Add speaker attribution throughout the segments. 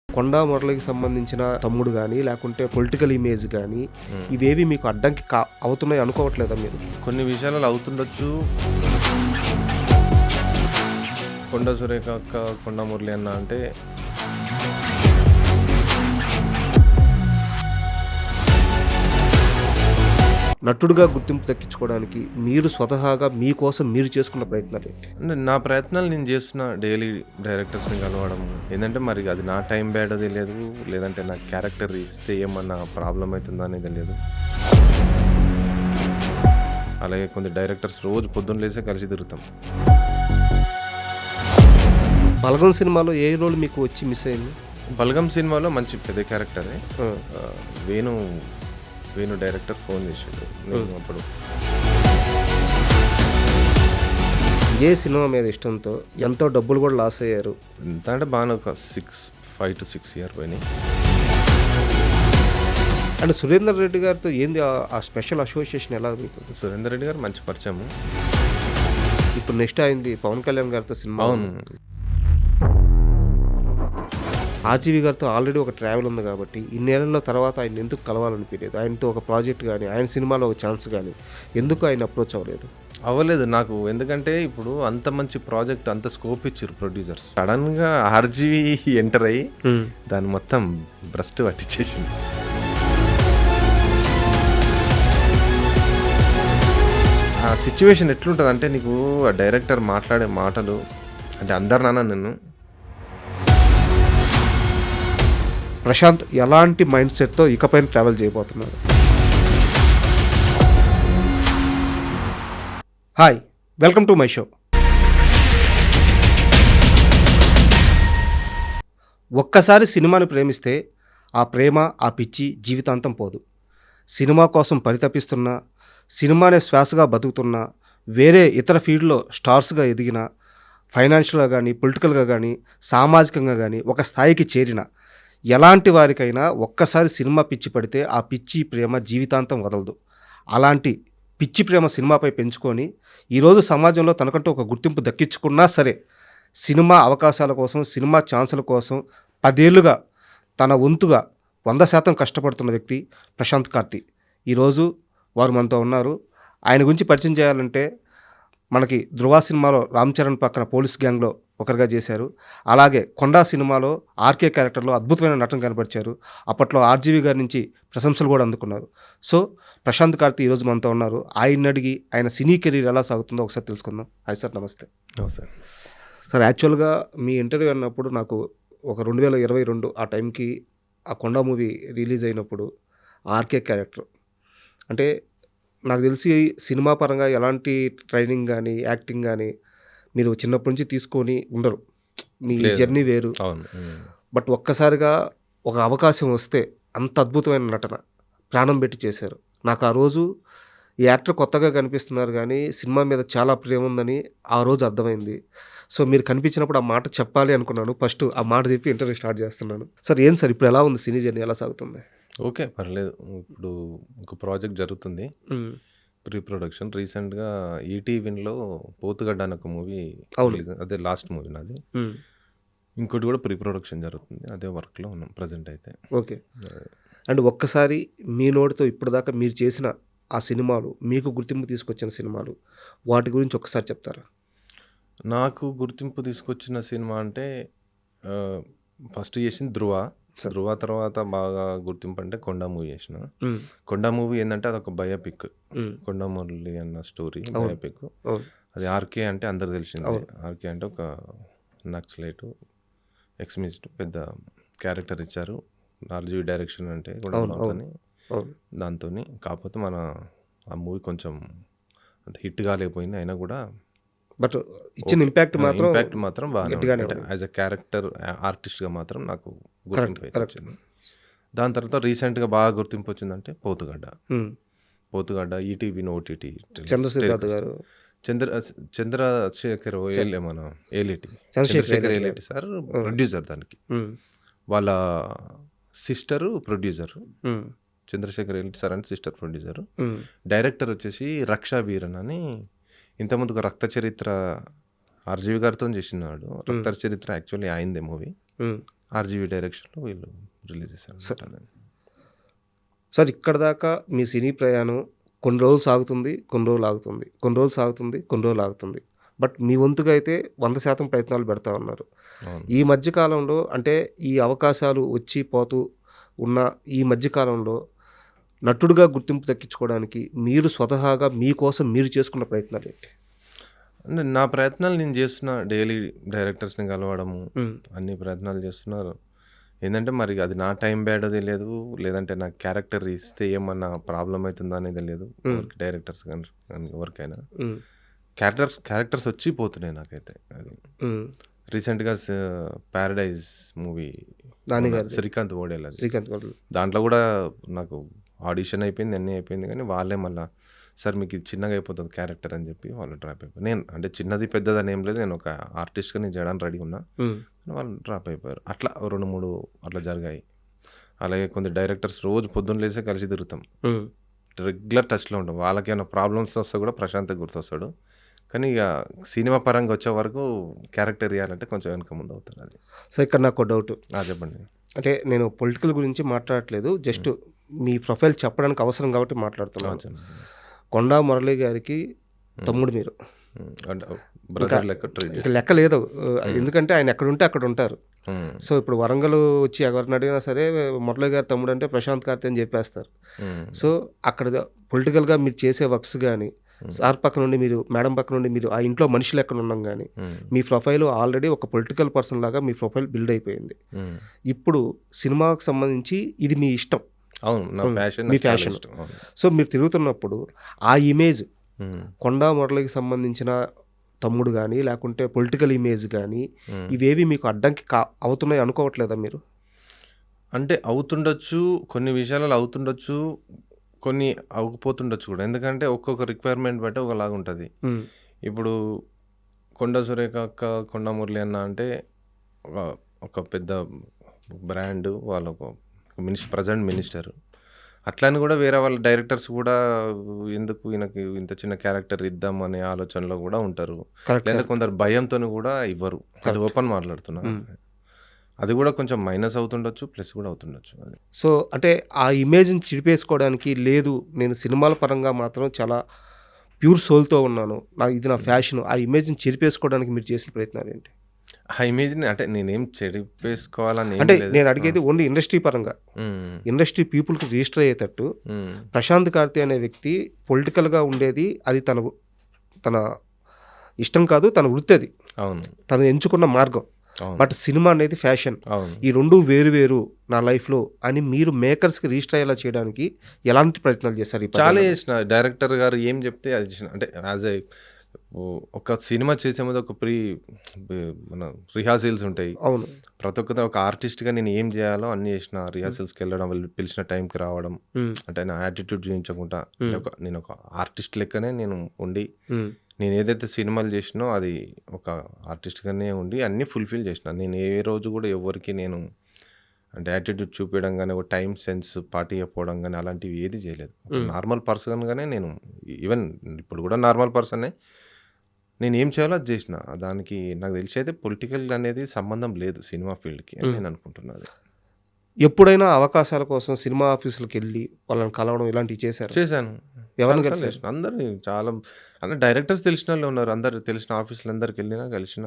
Speaker 1: కొండా మురళికి సంబంధించిన తమ్ముడు కానీ లేకుంటే పొలిటికల్ ఇమేజ్ కానీ ఇవేవి మీకు అడ్డంకి అవుతున్నాయి అనుకోవట్లేదా మీరు?
Speaker 2: కొన్ని విషయాలలో అవుతుండొచ్చు. కొండ సురేఖ అక్క, కొండ మురళి అన్న అంటే
Speaker 1: నటుడుగా గుర్తింపు దక్కించుకోవడానికి మీరు స్వతహాగా మీకోసం మీరు చేసుకున్న ప్రయత్నాలు ఏంటి?
Speaker 2: అంటే నా ప్రయత్నాలు నేను చేస్తున్న డైలీ డైరెక్టర్స్ని కలవడం. ఏంటంటే మరి అది నా టైం బ్యాడ్ అది లేదు, లేదంటే నా క్యారెక్టర్ ఇస్తే ఏమన్నా ప్రాబ్లం అవుతుందా అనేది లేదు. అలాగే కొంత డైరెక్టర్స్ రోజు పొద్దున్న లేసే కలిసి తిరుగుతాం.
Speaker 1: బలగం సినిమాలో ఏ రోల్ మీకు వచ్చి మిస్ అయింది?
Speaker 2: బలగం సినిమాలో మంచి పెద్ద క్యారెక్టరే. వేణు డైరెక్టర్ ఫోన్ చేశాడు నేను అప్పుడు.
Speaker 1: ఏ సినిమా మీద ఇష్టంతో ఎంతో డబ్బులు కూడా లాస్ అయ్యారు?
Speaker 2: ఎంత అంటే బాగా ఒక 5 to 6 years పోయినాయి.
Speaker 1: అండ్ సురేందర్ రెడ్డి గారితో ఏంది ఆ స్పెషల్ అసోసియేషన్ ఎలా మీకు?
Speaker 2: సురేందర్ రెడ్డి గారు మంచి పరిచయం.
Speaker 1: ఇప్పుడు నెక్స్ట్ అయింది పవన్ కళ్యాణ్ గారితో సినిమా.
Speaker 2: అవును,
Speaker 1: ఆర్జీవి గారితో ఆల్రెడీ ఒక ట్రావెల్ ఉంది కాబట్టి ఇన్నేళ్ల తర్వాత ఆయన ఎందుకు కలవాలనిపించలేదు? ఆయనతో ఒక ప్రాజెక్ట్ కానీ ఆయన సినిమాలో ఒక ఛాన్స్ కానీ ఎందుకు ఆయన అప్రోచ్
Speaker 2: అవ్వలేదు నాకు. ఎందుకంటే ఇప్పుడు అంత మంచి ప్రాజెక్ట్, అంత స్కోప్ ఇచ్చారు ప్రొడ్యూసర్స్. సడన్గా ఆర్జీవి ఎంటర్ అయ్యి దాన్ని మొత్తం భ్రష్టు పట్టించేసింది. ఆ సిచ్యువేషన్ ఎట్లుంటుంది అంటే నీకు ఆ డైరెక్టర్ మాట్లాడే మాటలు అంటే అందరు నాన్న నిన్ను.
Speaker 1: ప్రశాంత్ ఎలాంటి మైండ్ సెట్తో ఇకపైన ట్రావెల్ చేయబోతున్నారు? Hi, welcome to my show. ఒక్కసారి సినిమాని ప్రేమిస్తే ఆ ప్రేమ, ఆ పిచ్చి జీవితాంతం పోదు. సినిమా కోసం పరితపిస్తున్నా, సినిమానే శ్వాసగా బతుకుతున్నా, వేరే ఇతర ఫీల్డ్లో స్టార్స్గా ఎదిగిన, ఫైనాన్షియల్గా కానీ పొలిటికల్గా కానీ సామాజికంగా కానీ ఒక స్థాయికి చేరిన ఎలాంటి వారికైనా ఒక్కసారి సినిమా పిచ్చి పడితే ఆ పిచ్చి ప్రేమ జీవితాంతం వదలదు. అలాంటి పిచ్చి ప్రేమ సినిమాపై పెంచుకొని ఈరోజు సమాజంలో తనకంటూ ఒక గుర్తింపు దక్కించుకున్నా సరే సినిమా అవకాశాల కోసం, సినిమా ఛాన్సుల కోసం 10 ఏళ్లుగా తన వంతుగా 100% కష్టపడుతున్న వ్యక్తి ప్రశాంత్ కార్తి. ఈరోజు వారు మనతో ఉన్నారు. ఆయన గురించి పరిచయం చేయాలంటే మనకి ధృవ సినిమాలో రామ్ చరణ్ పక్కన పోలీస్ గ్యాంగ్లో ఒకరిగా చేశారు. అలాగే కొండా సినిమాలో ఆర్కే క్యారెక్టర్లో అద్భుతమైన నటన కనపరిచారు. అప్పట్లో ఆర్జీవి గారి నుంచి ప్రశంసలు కూడా అందుకున్నారు. సో ప్రశాంత్ కార్తి ఈరోజు మనతో ఉన్నారు. ఆయన అడిగి ఆయన సినీ కెరీర్ ఎలా సాగుతుందో ఒకసారి తెలుసుకుందాం. హాయ్ సార్, నమస్తే.
Speaker 2: నమస్తే
Speaker 1: సార్. యాక్చువల్గా మీ ఇంటర్వ్యూ అన్నప్పుడు నాకు ఒక 2022 ఆ టైంకి ఆ కొండా మూవీ రిలీజ్ అయినప్పుడు ఆర్కే క్యారెక్టర్ అంటే నాకు తెలిసి సినిమా పరంగా ఎలాంటి ట్రైనింగ్ కానీ యాక్టింగ్ కానీ మీరు చిన్నప్పటి నుంచి తీసుకొని ఉండరు. మీ జర్నీ వేరు. బట్ ఒక్కసారిగా ఒక అవకాశం వస్తే అంత అద్భుతమైన నటన ప్రాణం పెట్టి చేశారు. నాకు ఆ రోజు ఈ యాక్టర్ కొత్తగా కనిపిస్తున్నారు కానీ సినిమా మీద చాలా ప్రేమ ఉందని ఆ రోజు అర్థమైంది. సో మీరు కనిపించినప్పుడు ఆ మాట చెప్పాలి అనుకున్నాను. ఫస్ట్ ఆ మాట చెప్పి ఇంటర్వ్యూ స్టార్ట్ చేస్తున్నాను. సార్ ఏం సార్ ఇప్పుడు ఎలా ఉంది సినీ జర్నీ, ఎలా సాగుతుంది?
Speaker 2: ఓకే, పర్లేదు. ఇప్పుడు ఒక ప్రాజెక్ట్ జరుగుతుంది, ప్రీ ప్రొడక్షన్. రీసెంట్గా ఈటీవీలో పోతుగడ్డ అని ఒక మూవీ, అదే లాస్ట్ మూవీ నాది. ఇంకోటి కూడా ప్రీ ప్రొడక్షన్ జరుగుతుంది, అదే వర్క్లో ఉన్నాం ప్రజెంట్ అయితే.
Speaker 1: ఓకే. అండ్ ఒక్కసారి మీ నోటితో ఇప్పటిదాకా మీరు చేసిన ఆ సినిమాలు, మీకు గుర్తింపు తీసుకొచ్చిన సినిమాలు, వాటి గురించి ఒక్కసారి చెప్తారా?
Speaker 2: నాకు గుర్తింపు తీసుకొచ్చిన సినిమా అంటే ఫస్ట్ చేసింది ధృవ. తర్వాత బాగా గుర్తింపు అంటే కొండా మూవీ చేసిన. కొండా మూవీ ఏంటంటే అదొక బయోపిక్, కొండా మురళి అన్న స్టోరీ బయోపిక్. అది ఆర్కే అంటే అందరు తెలిసింది. ఆర్కే అంటే ఒక నక్సలైట్ ఎక్స్మిస్ట్ పెద్ద క్యారెక్టర్ ఇచ్చారు. ఆర్జీవి డైరెక్షన్ అంటే కూడా దాంతో. కాకపోతే మన ఆ మూవీ కొంచెం అంత హిట్ కాలేకపోయింది. అయినా కూడా
Speaker 1: బట్ ఇచ్చిన ఇంపాక్ట్
Speaker 2: మాత్రం బాగా యాజ్ అ క్యారెక్టర్ ఆర్టిస్ట్గా మాత్రం నాకు గుర్తింపు అయితే వచ్చింది. దాని తర్వాత రీసెంట్గా బాగా గుర్తింపు వచ్చిందంటే పోతుగడ్డ ఈటీవీ ఓటీటీ చంద్రశేఖర్ మన చంద్రశేఖర్ ఏలేటి సార్ ప్రొడ్యూసర్. దానికి వాళ్ళ sister producer. Chandrasekhar Yeleti sir అంటే సిస్టర్ ప్రొడ్యూసర్. డైరెక్టర్ వచ్చేసి రక్షా వీరన్ అని ఇంతకుముందు రక్త చరిత్ర ఆర్జీవి గారితో చేసినాడు. రక్త చరిత్ర యాక్చువల్లీ అయిందే మూవీ.
Speaker 1: ఉమ్.
Speaker 2: ఆర్జీవి డైరెక్షన్లో వీళ్ళు రిలీజ్ చేశారు.
Speaker 1: సార్ ఇక్కడ దాకా మీ సినీ ప్రయాణం కొన్ని రోజులు సాగుతుంది, కొన్ని రోజులు ఆగుతుంది, కొన్ని రోజులు సాగుతుంది, కొన్ని రోజులు ఆగుతుంది. బట్ మీ వంతుగా అయితే 100% ప్రయత్నాలు పెడతా ఉన్నారు.
Speaker 2: అవును.
Speaker 1: ఈ మధ్యకాలంలో అంటే ఈ అవకాశాలు వచ్చి పోతూ ఉన్న ఈ మధ్యకాలంలో నటుడుగా గుర్తింపు దక్కించుకోవడానికి మీరు స్వతహాగా మీకోసం మీరు చేసుకున్న ప్రయత్నాలు ఏంటి?
Speaker 2: అంటే నా ప్రయత్నాలు నేను చేస్తున్నా. డైలీ డైరెక్టర్స్ని కలవడము,
Speaker 1: ఉమ్.
Speaker 2: అన్ని ప్రయత్నాలు చేస్తున్నారు. ఏంటంటే మరి అది నా టైం బ్యాడ్ అది లేదు, లేదంటే నా క్యారెక్టర్ ఇస్తే ఏమన్నా ప్రాబ్లం అవుతుందా అనేది లేదు. డైరెక్టర్స్ కానీ ఎవరికైనా
Speaker 1: ఉమ్.
Speaker 2: క్యారెక్టర్స్ వచ్చి పోతున్నాయి నాకైతే. అది
Speaker 1: ఉమ్.
Speaker 2: రీసెంట్గా ప్యారడైజ్ మూవీ
Speaker 1: నాని గారిది.
Speaker 2: శ్రీకాంత్ ఓడేల్, అది
Speaker 1: శ్రీకాంత్ గారు.
Speaker 2: దాంట్లో కూడా నాకు ఆడిషన్ అయిపోయింది, అన్నీ అయిపోయింది. కానీ వాళ్ళే మళ్ళీ సార్ మీకు ఇది చిన్నగా అయిపోతుంది క్యారెక్టర్ అని చెప్పి వాళ్ళు డ్రాప్ అయిపోయారు. నేను అంటే చిన్నది పెద్దది అని ఏం లేదు, నేను ఒక ఆర్టిస్ట్గా నేను చేయడానికి రెడీ ఉన్నా,
Speaker 1: ఉమ్.
Speaker 2: కానీ వాళ్ళు డ్రాప్ అయిపోయారు. అట్లా 2-3 అట్లా జరిగాయి. అలాగే కొంత డైరెక్టర్స్ రోజు పొద్దున్న లేసే కలిసి తిరుగుతాం,
Speaker 1: ఉమ్.
Speaker 2: రెగ్యులర్ టచ్లో ఉంటాం. వాళ్ళకి ఏమైనా ప్రాబ్లమ్స్ వస్తే కూడా ప్రశాంత్ గుర్తొస్తాడు. కానీ ఇక సినిమా పరంగా వచ్చే వరకు క్యారెక్టర్ ఇవ్వాలంటే కొంచెం వెనక ముందు అవుతుంది. అది
Speaker 1: సో ఇక్కడ నాకు డౌట్,
Speaker 2: చెప్పండి.
Speaker 1: అంటే నేను పొలిటికల్ గురించి మాట్లాడట్లేదు, జస్ట్ మీ ప్రొఫైల్ చెప్పడానికి అవసరం కాబట్టి మాట్లాడుతున్నాను. కొండా మురళి గారికి తమ్ముడు మీరు,
Speaker 2: అంటే బ్రదర్ లెక్క ట్రీట్
Speaker 1: ఇంకా లెక్క లేదు. ఎందుకంటే ఆయన ఎక్కడ ఉంటే అక్కడ ఉంటారు. సో ఇప్పుడు వరంగల్ వచ్చి ఎవరిని అడిగినా సరే మురళి గారి తమ్ముడు అంటే ప్రశాంత్ కార్తీ అని చెప్పేస్తారు. సో అక్కడ పొలిటికల్గా మీరు చేసే వర్క్స్ కానీ, సార్ పక్క నుండి మీరు, మేడం పక్క నుండి మీరు ఆ ఇంట్లో మనుషులు ఎక్కడ ఉన్నాం కానీ మీ ప్రొఫైల్ ఆల్రెడీ ఒక పొలిటికల్ పర్సన్ లాగా మీ ప్రొఫైల్ బిల్డ్ అయిపోయింది. ఇప్పుడు సినిమాకు సంబంధించి ఇది మీ ఇష్టం,
Speaker 2: అవును, నా ప్యాషన్,
Speaker 1: మీ ప్యాషన్. సో మీరు తిరుగుతున్నప్పుడు ఆ ఇమేజ్ కొండా మురళికి సంబంధించిన తమ్ముడు కానీ లేకుంటే పొలిటికల్ ఇమేజ్ కానీ ఇవేవి మీకు అడ్డంకి అవుతున్నాయి అనుకోవట్లేదా మీరు?
Speaker 2: అంటే అవుతుండొచ్చు, కొన్ని విషయాలలో అవుతుండొచ్చు, కొన్ని అవ్వకపోతుండొచ్చు కూడా. ఎందుకంటే ఒక్కొక్క రిక్వైర్మెంట్ బట్టి ఒకలాగా ఉంటుంది. ఇప్పుడు కొండ సురేఖ అక్క, కొండ మురళి అన్న అంటే ఒక పెద్ద బ్రాండ్, వాళ్ళ ఒక ప్రజెంట్ మినిస్టర్. అట్లని కూడా వేరే వాళ్ళ డైరెక్టర్స్ కూడా ఎందుకు ఈయనకి ఇంత చిన్న క్యారెక్టర్ ఇద్దాం అనే ఆలోచనలో కూడా ఉంటారు. లేదా కొందరు భయంతో కూడా ఇవ్వరు. అది ఓపెన్ మాట్లాడుతున్నా. అది కూడా కొంచెం మైనస్ అవుతుండొచ్చు, ప్లస్ కూడా అవుతుండొచ్చు. అది
Speaker 1: సో అంటే ఆ ఇమేజ్ని చిడిపేసుకోవడానికి లేదు, నేను సినిమాల పరంగా మాత్రం చాలా ప్యూర్ సోల్తో ఉన్నాను, ఇది నా ఫ్యాషన్, ఆ ఇమేజ్ని చెరిపేసుకోవడానికి మీరు చేసిన ప్రయత్నాలు ఏంటి?
Speaker 2: ఆ ఇమేజ్ని అంటే నేనేం చెడిపేసుకోవాలని
Speaker 1: అంటే నేను అడిగేది ఓన్లీ ఇండస్ట్రీ పరంగా, ఇండస్ట్రీ పీపుల్కి రిజిస్టర్ అయ్యేటట్టు. ప్రశాంత్ కార్తీ అనే వ్యక్తి పొలిటికల్గా ఉండేది అది తన ఇష్టం కాదు, తన వృత్తి, అది
Speaker 2: అవును,
Speaker 1: తను ఎంచుకున్న మార్గం. బట్ సినిమా అనేది ఫ్యాషన్, ఈ రెండు వేరు వేరు నా లైఫ్లో అని మీరు మేకర్స్కి రిజిస్టర్ అయ్యేలా చేయడానికి ఎలాంటి ప్రయత్నాలు చేస్తారు?
Speaker 2: చాలా చేసిన. డైరెక్టర్ గారు ఏం చెప్తే అది చేసిన. అంటే యాజ్ ఏ ఒక సినిమా చేసే ముందు ఒక మన రిహార్సల్స్ ఉంటాయి.
Speaker 1: అవును,
Speaker 2: ప్రతి ఒక్క ఒక ఆర్టిస్ట్గా నేను ఏం చేయాలో అన్ని చేసిన. రిహార్సల్స్కి వెళ్ళడం, వాళ్ళు పిలిచిన టైంకి రావడం, అంటే నా యాటిట్యూడ్ చూపించకుండా నేను ఒక ఆర్టిస్ట్ లెక్కనే నేను ఉండి, నేను ఏదైతే సినిమాలు చేసినో అది ఒక ఆర్టిస్ట్గానే ఉండి అన్నీ ఫుల్ఫిల్ చేసిన. నేను ఏ రోజు కూడా ఎవరికి నేను అంటే యాటిట్యూడ్ చూపించడం కానీ, ఒక టైం సెన్స్ పార్టీ అయిపోవడం కానీ అలాంటివి ఏది చేయలేదు. నార్మల్ పర్సన్గానే నేను, ఈవెన్ ఇప్పుడు కూడా నార్మల్ పర్సనే, నేను ఏం చేయాలో అది చేసిన. దానికి నాకు తెలిసి అయితే పొలిటికల్ అనేది సంబంధం లేదు సినిమా ఫీల్డ్కి అని నేను అనుకుంటున్నాను.
Speaker 1: ఎప్పుడైనా అవకాశాల కోసం సినిమా ఆఫీసులకు వెళ్ళి వాళ్ళని కలవడం ఇలాంటివి చేశాను. ఎవరిని కలిసి?
Speaker 2: అందరినీ, చాలా అంటే డైరెక్టర్స్ తెలిసిన వాళ్ళు ఉన్నారు, అందరు తెలిసిన ఆఫీసులు అందరికి వెళ్ళినా కలిసిన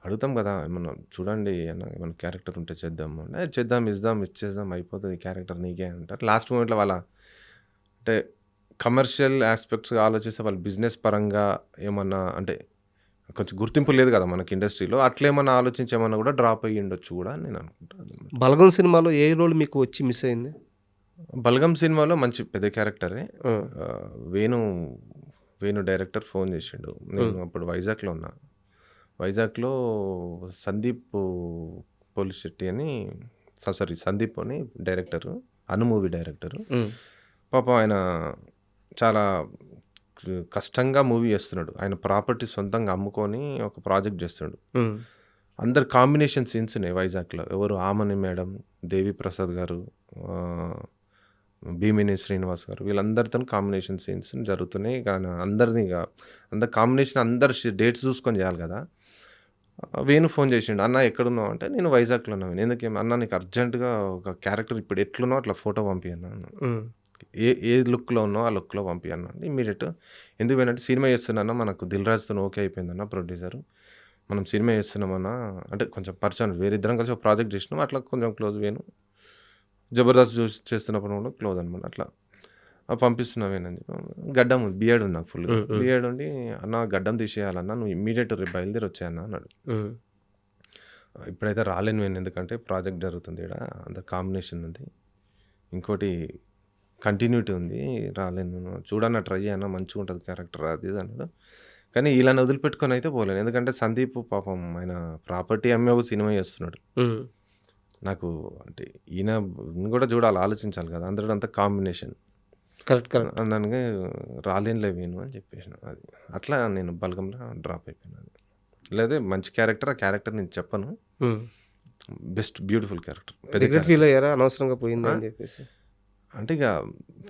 Speaker 2: అడుగుతాం కదా, ఏమన్నా చూడండి ఏమన్నా క్యారెక్టర్ ఉంటే చేద్దాము, చేద్దాం, ఇచ్చేద్దాం, అయిపోతుంది క్యారెక్టర్ నీకే అంటారు. లాస్ట్ మూమెంట్లో వాళ్ళ అంటే కమర్షియల్ ఆస్పెక్ట్స్ ఆలోచిస్తే వాళ్ళు బిజినెస్ పరంగా ఏమన్నా అంటే కొంచెం గుర్తింపు లేదు కదా మనకి ఇండస్ట్రీలో, అట్లేమన్నా ఆలోచించి ఏమన్నా కూడా డ్రాప్ అయ్యి ఉండొచ్చు కూడా నేను అనుకుంటాను.
Speaker 1: బలగం సినిమాలో ఏ రోల్ మీకు వచ్చి మిస్ అయింది?
Speaker 2: బలగం సినిమాలో మంచి పెద్ద క్యారెక్టరే. వేణు డైరెక్టర్ ఫోన్ చేసిండు. నేను అప్పుడు వైజాగ్లో ఉన్నా. వైజాగ్లో సందీప్ పోలిశెట్టి అని, సందీప్ అని డైరెక్టరు, అను మూవీ డైరెక్టరు. పాపం ఆయన చాలా కష్టంగా మూవీ చేస్తున్నాడు. ఆయన ప్రాపర్టీ సొంతంగా అమ్ముకొని ఒక ప్రాజెక్ట్ చేస్తున్నాడు. అందరు కాంబినేషన్ సీన్స్ ఉన్నాయి వైజాగ్లో. ఎవరు ఆమని మేడం, దేవి ప్రసాద్ గారు, భీమిని శ్రీనివాస్ గారు వీళ్ళందరితో కాంబినేషన్ సీన్స్ జరుగుతున్నాయి. కానీ అందరిని అందరు కాంబినేషన్ అందరు డేట్స్ చూసుకొని చేయాలి కదా. వేణు ఫోన్ చేసిండు, అన్న ఎక్కడున్నావు అంటే నేను వైజాగ్లో ఉన్నాను. ఎందుకేం అన్న నీకు అర్జెంటుగా ఒక క్యారెక్టర్ ఇప్పుడు ఎట్లున్నావు అట్లా ఫోటో పంపియన్నా, ఏ లుక్లో ఉన్నావు ఆ లుక్లో పంపియన్నా అంటే ఇమ్మీడియట్. ఎందుకు పోయినట్టు సినిమా చేస్తున్నా మనకు దిల్ రాజుతో ఓకే అయిపోయిందన్న ప్రొడ్యూసర్, మనం సినిమా చేస్తున్నామన్నా అంటే కొంచెం పరిచయం వేరే ఇద్దరం కలిసి ఒక ప్రాజెక్ట్ చేసినాం అట్లా కొంచెం క్లోజ్. వేణు జబర్దస్త్ చూసి చేస్తున్నప్పుడు కూడా క్లోజ్ అనమాట. అట్లా పంపిస్తున్నావేనని గడ్డం బియర్డ్ ఉంది నాకు ఫుల్గా. బియర్డ్ ఉండి అన్న గడ్డం తీసేయాలన్నా నువ్వు ఇమ్మీడియట్ రేపు బయలుదేరి వచ్చాయన్న అన్నాడు. ఇప్పుడైతే రాలేను నేను ఎందుకంటే ప్రాజెక్ట్ జరుగుతుంది ఇక్కడ, అంత కాంబినేషన్ ఉంది, ఇంకోటి కంటిన్యూటీ ఉంది, రాలేను, చూడన్న ట్రై చేయన్నా మంచిగా ఉంటుంది క్యారెక్టర్ అది ఇది అన్నాడు. కానీ ఇలా వదిలిపెట్టుకొని అయితే పోలేను, ఎందుకంటే సందీప్ పాపం ఆయన ప్రాపర్టీ అమ్మే ఒక సినిమా చేస్తున్నాడు. నాకు అంటే ఈయన కూడా చూడాలి, ఆలోచించాలి కదా, అందరూ అంతా కాంబినేషన్
Speaker 1: కరెక్ట్
Speaker 2: దానికి రాలేనులే వేణు అని చెప్పేసిన. అది అట్లా నేను బలగంలో డ్రాప్ అయిపోయాను. అది లేదా మంచి క్యారెక్టర్, ఆ క్యారెక్టర్ నేను చెప్పను, best beautiful character.
Speaker 1: Regret feel అయ్యారా అనవసరంగా పోయింది అని చెప్పేసి?
Speaker 2: అంటే ఇక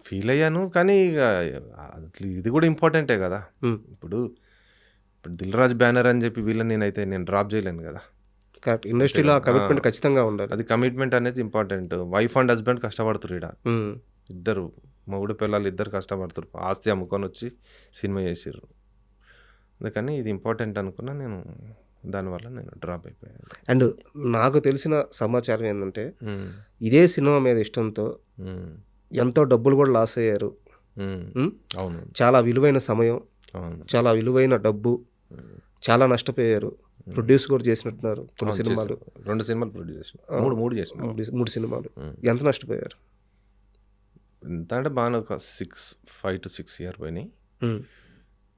Speaker 2: ఫీల్ అయ్యాను, కానీ ఇక ఇది కూడా ఇంపార్టెంటే కదా. ఇప్పుడు దిల్ రాజు బ్యానర్ అని చెప్పి వీళ్ళని నేను డ్రాప్ చేయలేను కదా.
Speaker 1: కరెక్ట్, ఇండస్ట్రీలో ఆ కమిట్మెంట్ ఖచ్చితంగా ఉండాలి.
Speaker 2: అది కమిట్మెంట్ అనేది ఇంపార్టెంట్. వైఫ్ అండ్ హస్బెండ్ కష్టపడుతున్నారు ఇక్కడ, ఇద్దరు మొగుడు పిల్లలు ఇద్దరు కష్టపడుతారు, ఆస్తి అమ్ముకొని వచ్చి సినిమా చేసారు. అందుకని ఇది ఇంపార్టెంట్ అనుకున్నా నేను, దానివల్ల నేను డ్రాప్ అయిపోయాను.
Speaker 1: అండ్ నాకు తెలిసిన సమాచారం ఏంటంటే ఇదే సినిమా మీద ఇష్టంతో ఎంతో డబ్బులు కూడా లాస్ అయ్యారు.
Speaker 2: అవును,
Speaker 1: చాలా విలువైన సమయం, చాలా విలువైన డబ్బు, చాలా నష్టపోయారు. ప్రొడ్యూస్ కూడా చేసినట్టున్నారు కొన్ని సినిమాలు,
Speaker 2: 2 సినిమాలు ప్రొడ్యూస్ చేసిన, 3 చేసిన,
Speaker 1: 3 సినిమాలు. ఎంత నష్టపోయారు?
Speaker 2: ఎంత అంటే బాగా ఒక 5 to 6 years పోయినాయి.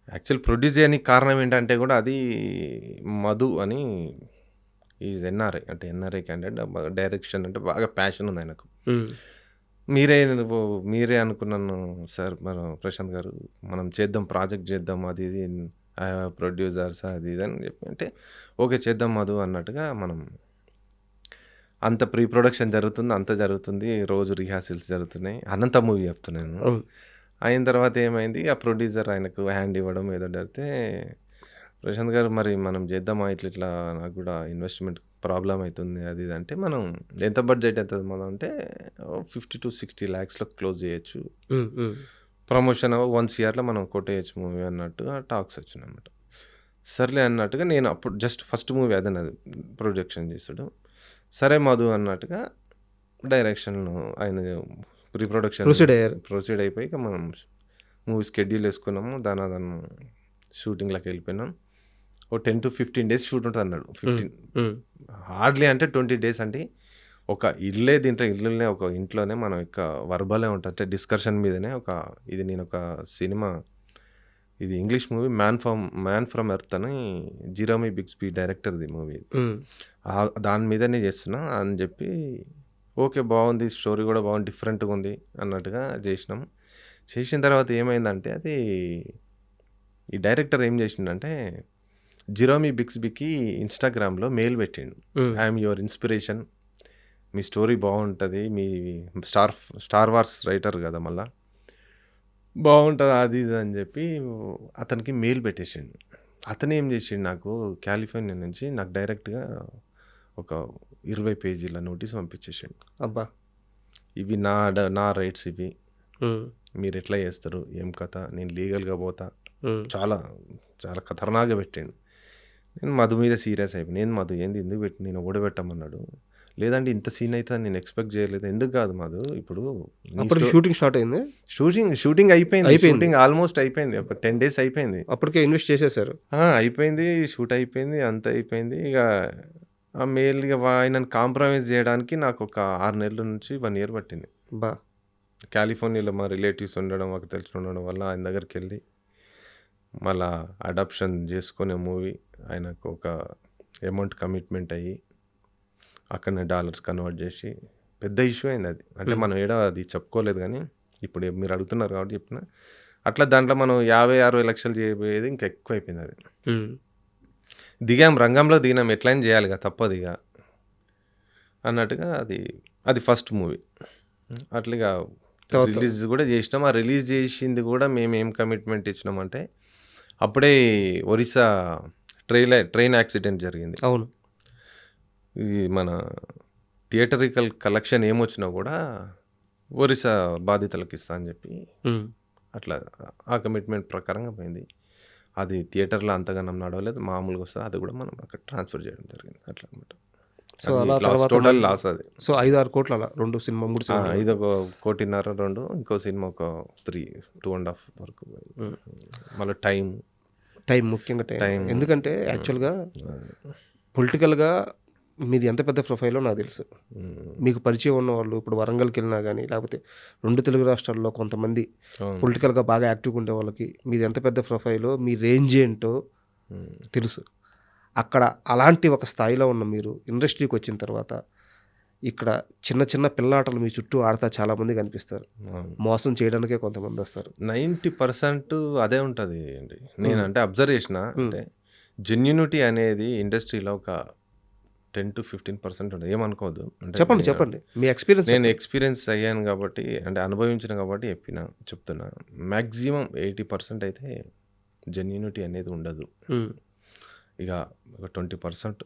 Speaker 2: యాక్చువల్ ప్రొడ్యూస్ చేయడానికి కారణం ఏంటంటే కూడా అది మధు అని ఈజ్ ఎన్ఆర్ఐ, అంటే ఎన్ఆర్ఐ క్యాండిడేట్, డైరెక్షన్ అంటే బాగా ప్యాషన్ ఉంది ఆయనకు. మీరే అనుకున్నాను సార్, మన ప్రశాంత్ గారు మనం చేద్దాం, ప్రాజెక్ట్ చేద్దాం, అది ఇది ప్రొడ్యూసర్స్ అది ఇది అని చెప్పి అంటే ఓకే చేద్దాం మధు అన్నట్టుగా మనం అంత ప్రీ ప్రొడక్షన్ జరుగుతుంది, అంత జరుగుతుంది, రోజు రిహార్సల్స్ జరుగుతున్నాయి. అనంత మూవీ చెప్తున్నాను. అయిన తర్వాత ఏమైంది, ఆ ప్రొడ్యూసర్ ఆయనకు హ్యాండ్ ఇవ్వడం ఏదో జరిగితే, ప్రశాంత్ గారు మరి మనం చేద్దామా ఇట్లా నాకు కూడా ఇన్వెస్ట్మెంట్ ప్రాబ్లం అవుతుంది అది ఇది అంటే, మనం ఎంత బడ్జెట్ అవుతుంది మనం అంటే 50 to 60 lakhs క్లోజ్ చేయొచ్చు, ప్రమోషన్ 1 yearలో మనం కొట్టేయచ్చు మూవీ అన్నట్టుగా టాక్స్ వచ్చినాయి అన్నమాట. సర్లే అన్నట్టుగా నేను అప్పుడు జస్ట్ ఫస్ట్ మూవీ అదే నాది ప్రొడక్షన్ చేసాడు. సరే మధు అన్నట్టుగా డైరెక్షన్ ఆయన ప్రీ ప్రొడక్షన్ ప్రొసీడ్ అయిపోయి మనం మూవీ షెడ్యూల్ వేసుకున్నాము. దాని షూటింగ్లోకి వెళ్ళిపోయినాం. ఓ 10 to 15 days షూట్ ఉంటుంది అన్నాడు. 15 హార్డ్లీ అంటే 20 days అంటే ఒక ఇల్లునే ఒక ఇంట్లోనే మనం ఇక వర్బలే ఉంటుంది, అంటే డిస్కషన్ మీదనే ఇది నేను ఒక సినిమా, ఇది English movie man from earth అని జిరోమీ బిగ్స్బీ డైరెక్టర్ది మూవీ, దాని మీదనే చేస్తున్నా అని చెప్పి ఓకే బాగుంది, స్టోరీ కూడా బాగుంది, డిఫరెంట్గా ఉంది అన్నట్టుగా చేసినాం. చేసిన తర్వాత ఏమైందంటే అది ఈ డైరెక్టర్ ఏం చేసిండంటే జిరోమీ బిగ్స్బీకి ఇన్స్టాగ్రామ్లో మెయిల్ పెట్టిండు, I'm your inspiration, me story బాగుంటుంది, మీ స్టార్ వార్స్ రైటర్ కదా మళ్ళా బాగుంటుంది అది ఇది అని చెప్పి అతనికి మెయిల్ పెట్టేసిండు. అతను ఏం చేసిండు, నాకు కాలిఫోర్నియా నుంచి నాకు డైరెక్ట్గా ఒక 20 pages నోటీస్ పంపించేసిండు.
Speaker 1: అబ్బా
Speaker 2: ఇవి నా రైట్స్, ఇవి మీరు ఎట్లా చేస్తారు, ఏం కథ, నేను లీగల్గా పోతా, చాలా చాలా ఖతర్నాక్గా పెట్టిండు. నేను మధు మీద సీరియస్ అయిపోయి, నేను మధు ఏంది ఎందుకు పెట్టి నేను ఓడబెట్టమన్నాడు, లేదంటే ఇంత సీన్ అయితే నేను ఎక్స్పెక్ట్ చేయలేదు. ఎందుకు కాదు మధు, ఇప్పుడు
Speaker 1: షూటింగ్ స్టార్ట్ అయింది,
Speaker 2: షూటింగ్ అయిపోయింది, షూటింగ్ ఆల్మోస్ట్ అయిపోయింది, ఒక 10 days అయిపోయింది,
Speaker 1: అప్పటికే ఇన్వెస్ట్ చేసేసారు,
Speaker 2: అయిపోయింది, షూట్ అయిపోయింది, అంత అయిపోయింది. ఇక ఆ మెయిల్ ఇక ఆయనను కాంప్రమైజ్ చేయడానికి నాకు ఒక 6 నెలల నుంచి 1 year పట్టింది.
Speaker 1: బా
Speaker 2: కాలిఫోర్నియాలో మా రిలేటివ్స్ ఉండడం, మాకు తెలిసి ఉండడం వల్ల ఆయన దగ్గరికి వెళ్ళి మళ్ళా అడాప్షన్ చేసుకునే మూవీ, ఆయనకు ఒక అమౌంట్ కమిట్మెంట్ అయ్యి అక్కడనే డాలర్స్ కన్వర్ట్ చేసి పెద్ద ఇష్యూ అయింది అది. అంటే మనం అది చెప్పుకోలేదు, కానీ ఇప్పుడు మీరు అడుగుతున్నారు కాబట్టి చెప్పిన అట్లా దాంట్లో మనం 50-60 లక్షలు చేయబోయేది ఇంకా ఎక్కువ అయిపోయింది. అది దిగాం, రంగంలో దిగినాం, ఎట్లయినా చేయాలి కదా, తప్పదు ఇక అన్నట్టుగా అది ఫస్ట్ మూవీ. అట్లాగా
Speaker 1: తర్వాత
Speaker 2: రిలీజ్ కూడా చేసినాం. ఆ రిలీజ్ చేసింది కూడా మేము ఏం కమిట్మెంట్ ఇచ్చినామంటే అప్పుడే ఒరిస్సా ట్రైన్ యాక్సిడెంట్ జరిగింది.
Speaker 1: అవును.
Speaker 2: ఈ మన థియేటరికల్ కలెక్షన్ ఏమొచ్చినా కూడా ఒరిస్సా బాధితులకు ఇస్తా అని చెప్పి
Speaker 1: ఉమ్.
Speaker 2: అట్లా ఆ కమిట్మెంట్ ప్రకారంగా పోయింది. అది థియేటర్లో అంతగానం నడవలేదు, మామూలుగా వస్తుంది. అది కూడా మనం అక్కడ ట్రాన్స్ఫర్ చేయడం జరిగింది అట్లా అనమాట.
Speaker 1: సో అలా తర్వాత
Speaker 2: టోటల్ లాస్ అది.
Speaker 1: సో 5-6 కోట్లు అలా 2 సినిమా 3 సినిమా.
Speaker 2: ఇది ఒక 1.5 2, ఇంకో సినిమా ఒక 2.5 వరకు పోయింది. మళ్ళీ
Speaker 1: టైం ముఖ్యంగా టైం.
Speaker 2: టైం.
Speaker 1: ఎందుకంటే యాక్చువల్గా పొలిటికల్గా మీది ఎంత పెద్ద ప్రొఫైలో నాకు తెలుసు. మీకు పరిచయం ఉన్న వాళ్ళు ఇప్పుడు వరంగల్కి వెళ్ళినా కానీ లేకపోతే 2 తెలుగు రాష్ట్రాల్లో కొంతమంది పొలిటికల్గా బాగా యాక్టివ్గా ఉండే వాళ్ళకి మీది ఎంత పెద్ద ప్రొఫైలో మీ రేంజ్ ఏంటో తెలుసు. అక్కడ అలాంటి ఒక స్థాయిలో ఉన్న మీరు ఇండస్ట్రీకి వచ్చిన తర్వాత ఇక్కడ చిన్న చిన్న పిల్లాటలు మీ చుట్టూ ఆడతా చాలామంది కనిపిస్తారు. మోసం చేయడానికే కొంతమంది వస్తారు.
Speaker 2: 90% అదే ఉంటుంది అండి. నేను అంటే అబ్జర్వ్ చేసిన అంటే జెన్యూనిటీ అనేది ఇండస్ట్రీలో ఒక 10-15% ఉంటుంది. ఏమనుకోవద్దు అంటే
Speaker 1: చెప్పండి మీ ఎక్స్పీరియన్స్.
Speaker 2: నేను ఎక్స్పీరియన్స్ అయ్యాను కాబట్టి అంటే అనుభవించిన కాబట్టి చెప్తున్నా. మ్యాక్సిమం 80% అయితే జెన్యూనిటీ అనేది ఉండదు. ఇక ఒక 20%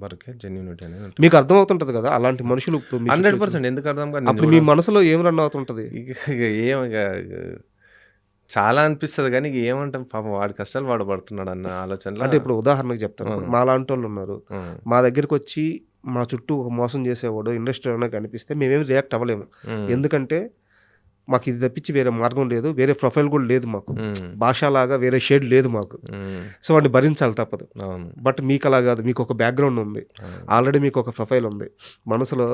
Speaker 2: వరకే జెన్యూనిటీ అనేది ఉంటుంది.
Speaker 1: మీకు అర్థమవుతుంటుంది కదా అలాంటి మనుషులు
Speaker 2: 100% ఎందుకు అర్థం కాదు.
Speaker 1: అప్పుడు మీ మనసులో ఏం రన్ అవుతుంటుంది?
Speaker 2: ఇక చాలా అనిపిస్తుంది కానీ ఇక ఏమంటాం, పాపం వాడి కష్టాలు వాడు పడుతున్నాడు అన్న ఆలోచనలో.
Speaker 1: అంటే ఇప్పుడు ఉదాహరణకు చెప్తాను, మా లాంటి వాళ్ళు ఉన్నారు, మా దగ్గరికి వచ్చి మా చుట్టూ ఒక మోసం చేసేవాడు ఇండస్ట్రీలోనే కనిపిస్తే మేమేమి రియాక్ట్ అవ్వలేము. ఎందుకంటే మాకు ఇది తప్పించి వేరే మార్గం లేదు, వేరే ప్రొఫైల్ కూడా లేదు, మాకు భాషలాగా వేరే షేడ్ లేదు మాకు. సో వాడిని భరించాలి తప్పదు. బట్ మీకు అలా కాదు, మీకు ఒక బ్యాక్గ్రౌండ్ ఉంది, ఆల్రెడీ మీకు ఒక ప్రొఫైల్ ఉంది. మనసులో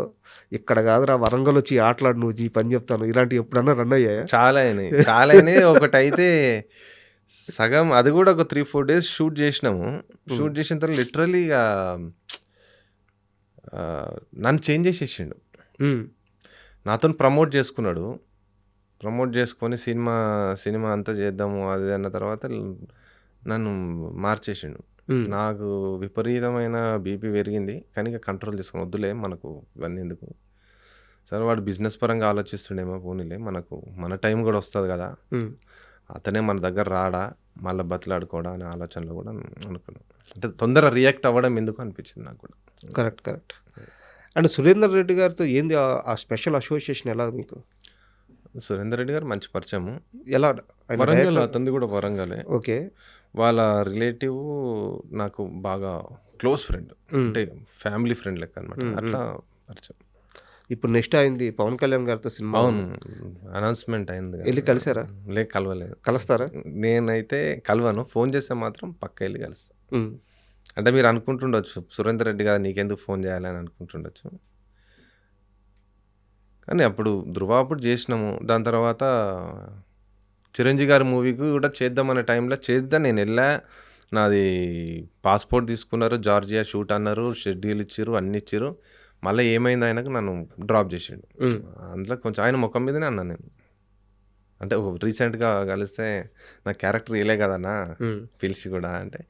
Speaker 1: ఇక్కడ కాదురా వరంగల్ వచ్చి ఆటలాడు, నువ్వు ఈ పని చెప్తాను, ఇలాంటి ఎప్పుడన్నా రన్ అయ్యాయా?
Speaker 2: చాలా అయినాయి. ఒకటైతే సగం అది కూడా ఒక 3-4 days షూట్ చేసినాము. షూట్ చేసిన తర్వాత లిటరలీ నన్ను చేంజ్ చేసేసిండు. నాతో ప్రమోట్ చేసుకొని సినిమా అంతా చేద్దాము అది అన్న తర్వాత నన్ను మార్చేసిండు. నాకు విపరీతమైన బీపీ పెరిగింది కానీ ఇక కంట్రోల్ చేసుకుని వద్దులే మనకు ఇవన్నీ ఎందుకు, సరే వాడు బిజినెస్ పరంగా ఆలోచిస్తుండేమో, పోనీలే మన టైం కూడా వస్తుంది కదా, అతనే మన దగ్గర రాడా మళ్ళీ బతిలాడుకోవడా అనే ఆలోచనలో కూడా అనుకున్నాను. అంటే తొందర రియాక్ట్ అవ్వడం ఎందుకు అనిపించింది నాకు కూడా.
Speaker 1: కరెక్ట్. అండ్ సురేందర్ రెడ్డి గారితో ఏంది ఆ స్పెషల్ అసోసియేషన్? ఎలా మీకు?
Speaker 2: సురేందర్ రెడ్డి గారు మంచి పరిచయము.
Speaker 1: ఎలా?
Speaker 2: వరంగల్, అతనిది కూడా వరంగలే.
Speaker 1: ఓకే.
Speaker 2: వాళ్ళ రిలేటివ్ నాకు బాగా క్లోజ్ ఫ్రెండ్, అంటే ఫ్యామిలీ ఫ్రెండ్ లెక్క అనమాట. అట్లా పరిచయం.
Speaker 1: ఇప్పుడు నెక్స్ట్ అయింది పవన్ కళ్యాణ్ గారితో సినిమా.
Speaker 2: అవును, అనౌన్స్మెంట్ అయింది.
Speaker 1: వెళ్ళి కలిసారా?
Speaker 2: కలవలేదు.
Speaker 1: కలుస్తారా?
Speaker 2: నేనైతే కలవను, ఫోన్ చేస్తే మాత్రం పక్క వెళ్ళి కలుస్తా. అంటే మీరు అనుకుంటుండొచ్చు సురేందర్ రెడ్డి గారు నీకెందుకు ఫోన్ చేయాలని అనుకుంటుండొచ్చు, కానీ అప్పుడు ధృవ అప్పుడు చేసినాము. దాని తర్వాత చిరంజీవి గారి మూవీకి కూడా చేద్దామనే టైంలో నేను వెళ్ళా. నాది పాస్పోర్ట్ తీసుకున్నారు, జార్జియా షూట్ అన్నారు, షెడ్యూల్ ఇచ్చారు, అన్ని ఇచ్చారు. మళ్ళీ ఏమైంది ఆయనకు నన్ను డ్రాప్ చేసిండు. అందులో కొంచెం ఆయన ముఖం మీదనే అన్నా నేను, అంటే రీసెంట్గా కలిస్తే నా క్యారెక్టర్ వేయలే కదన్నా పిలిచి కూడా, అంటే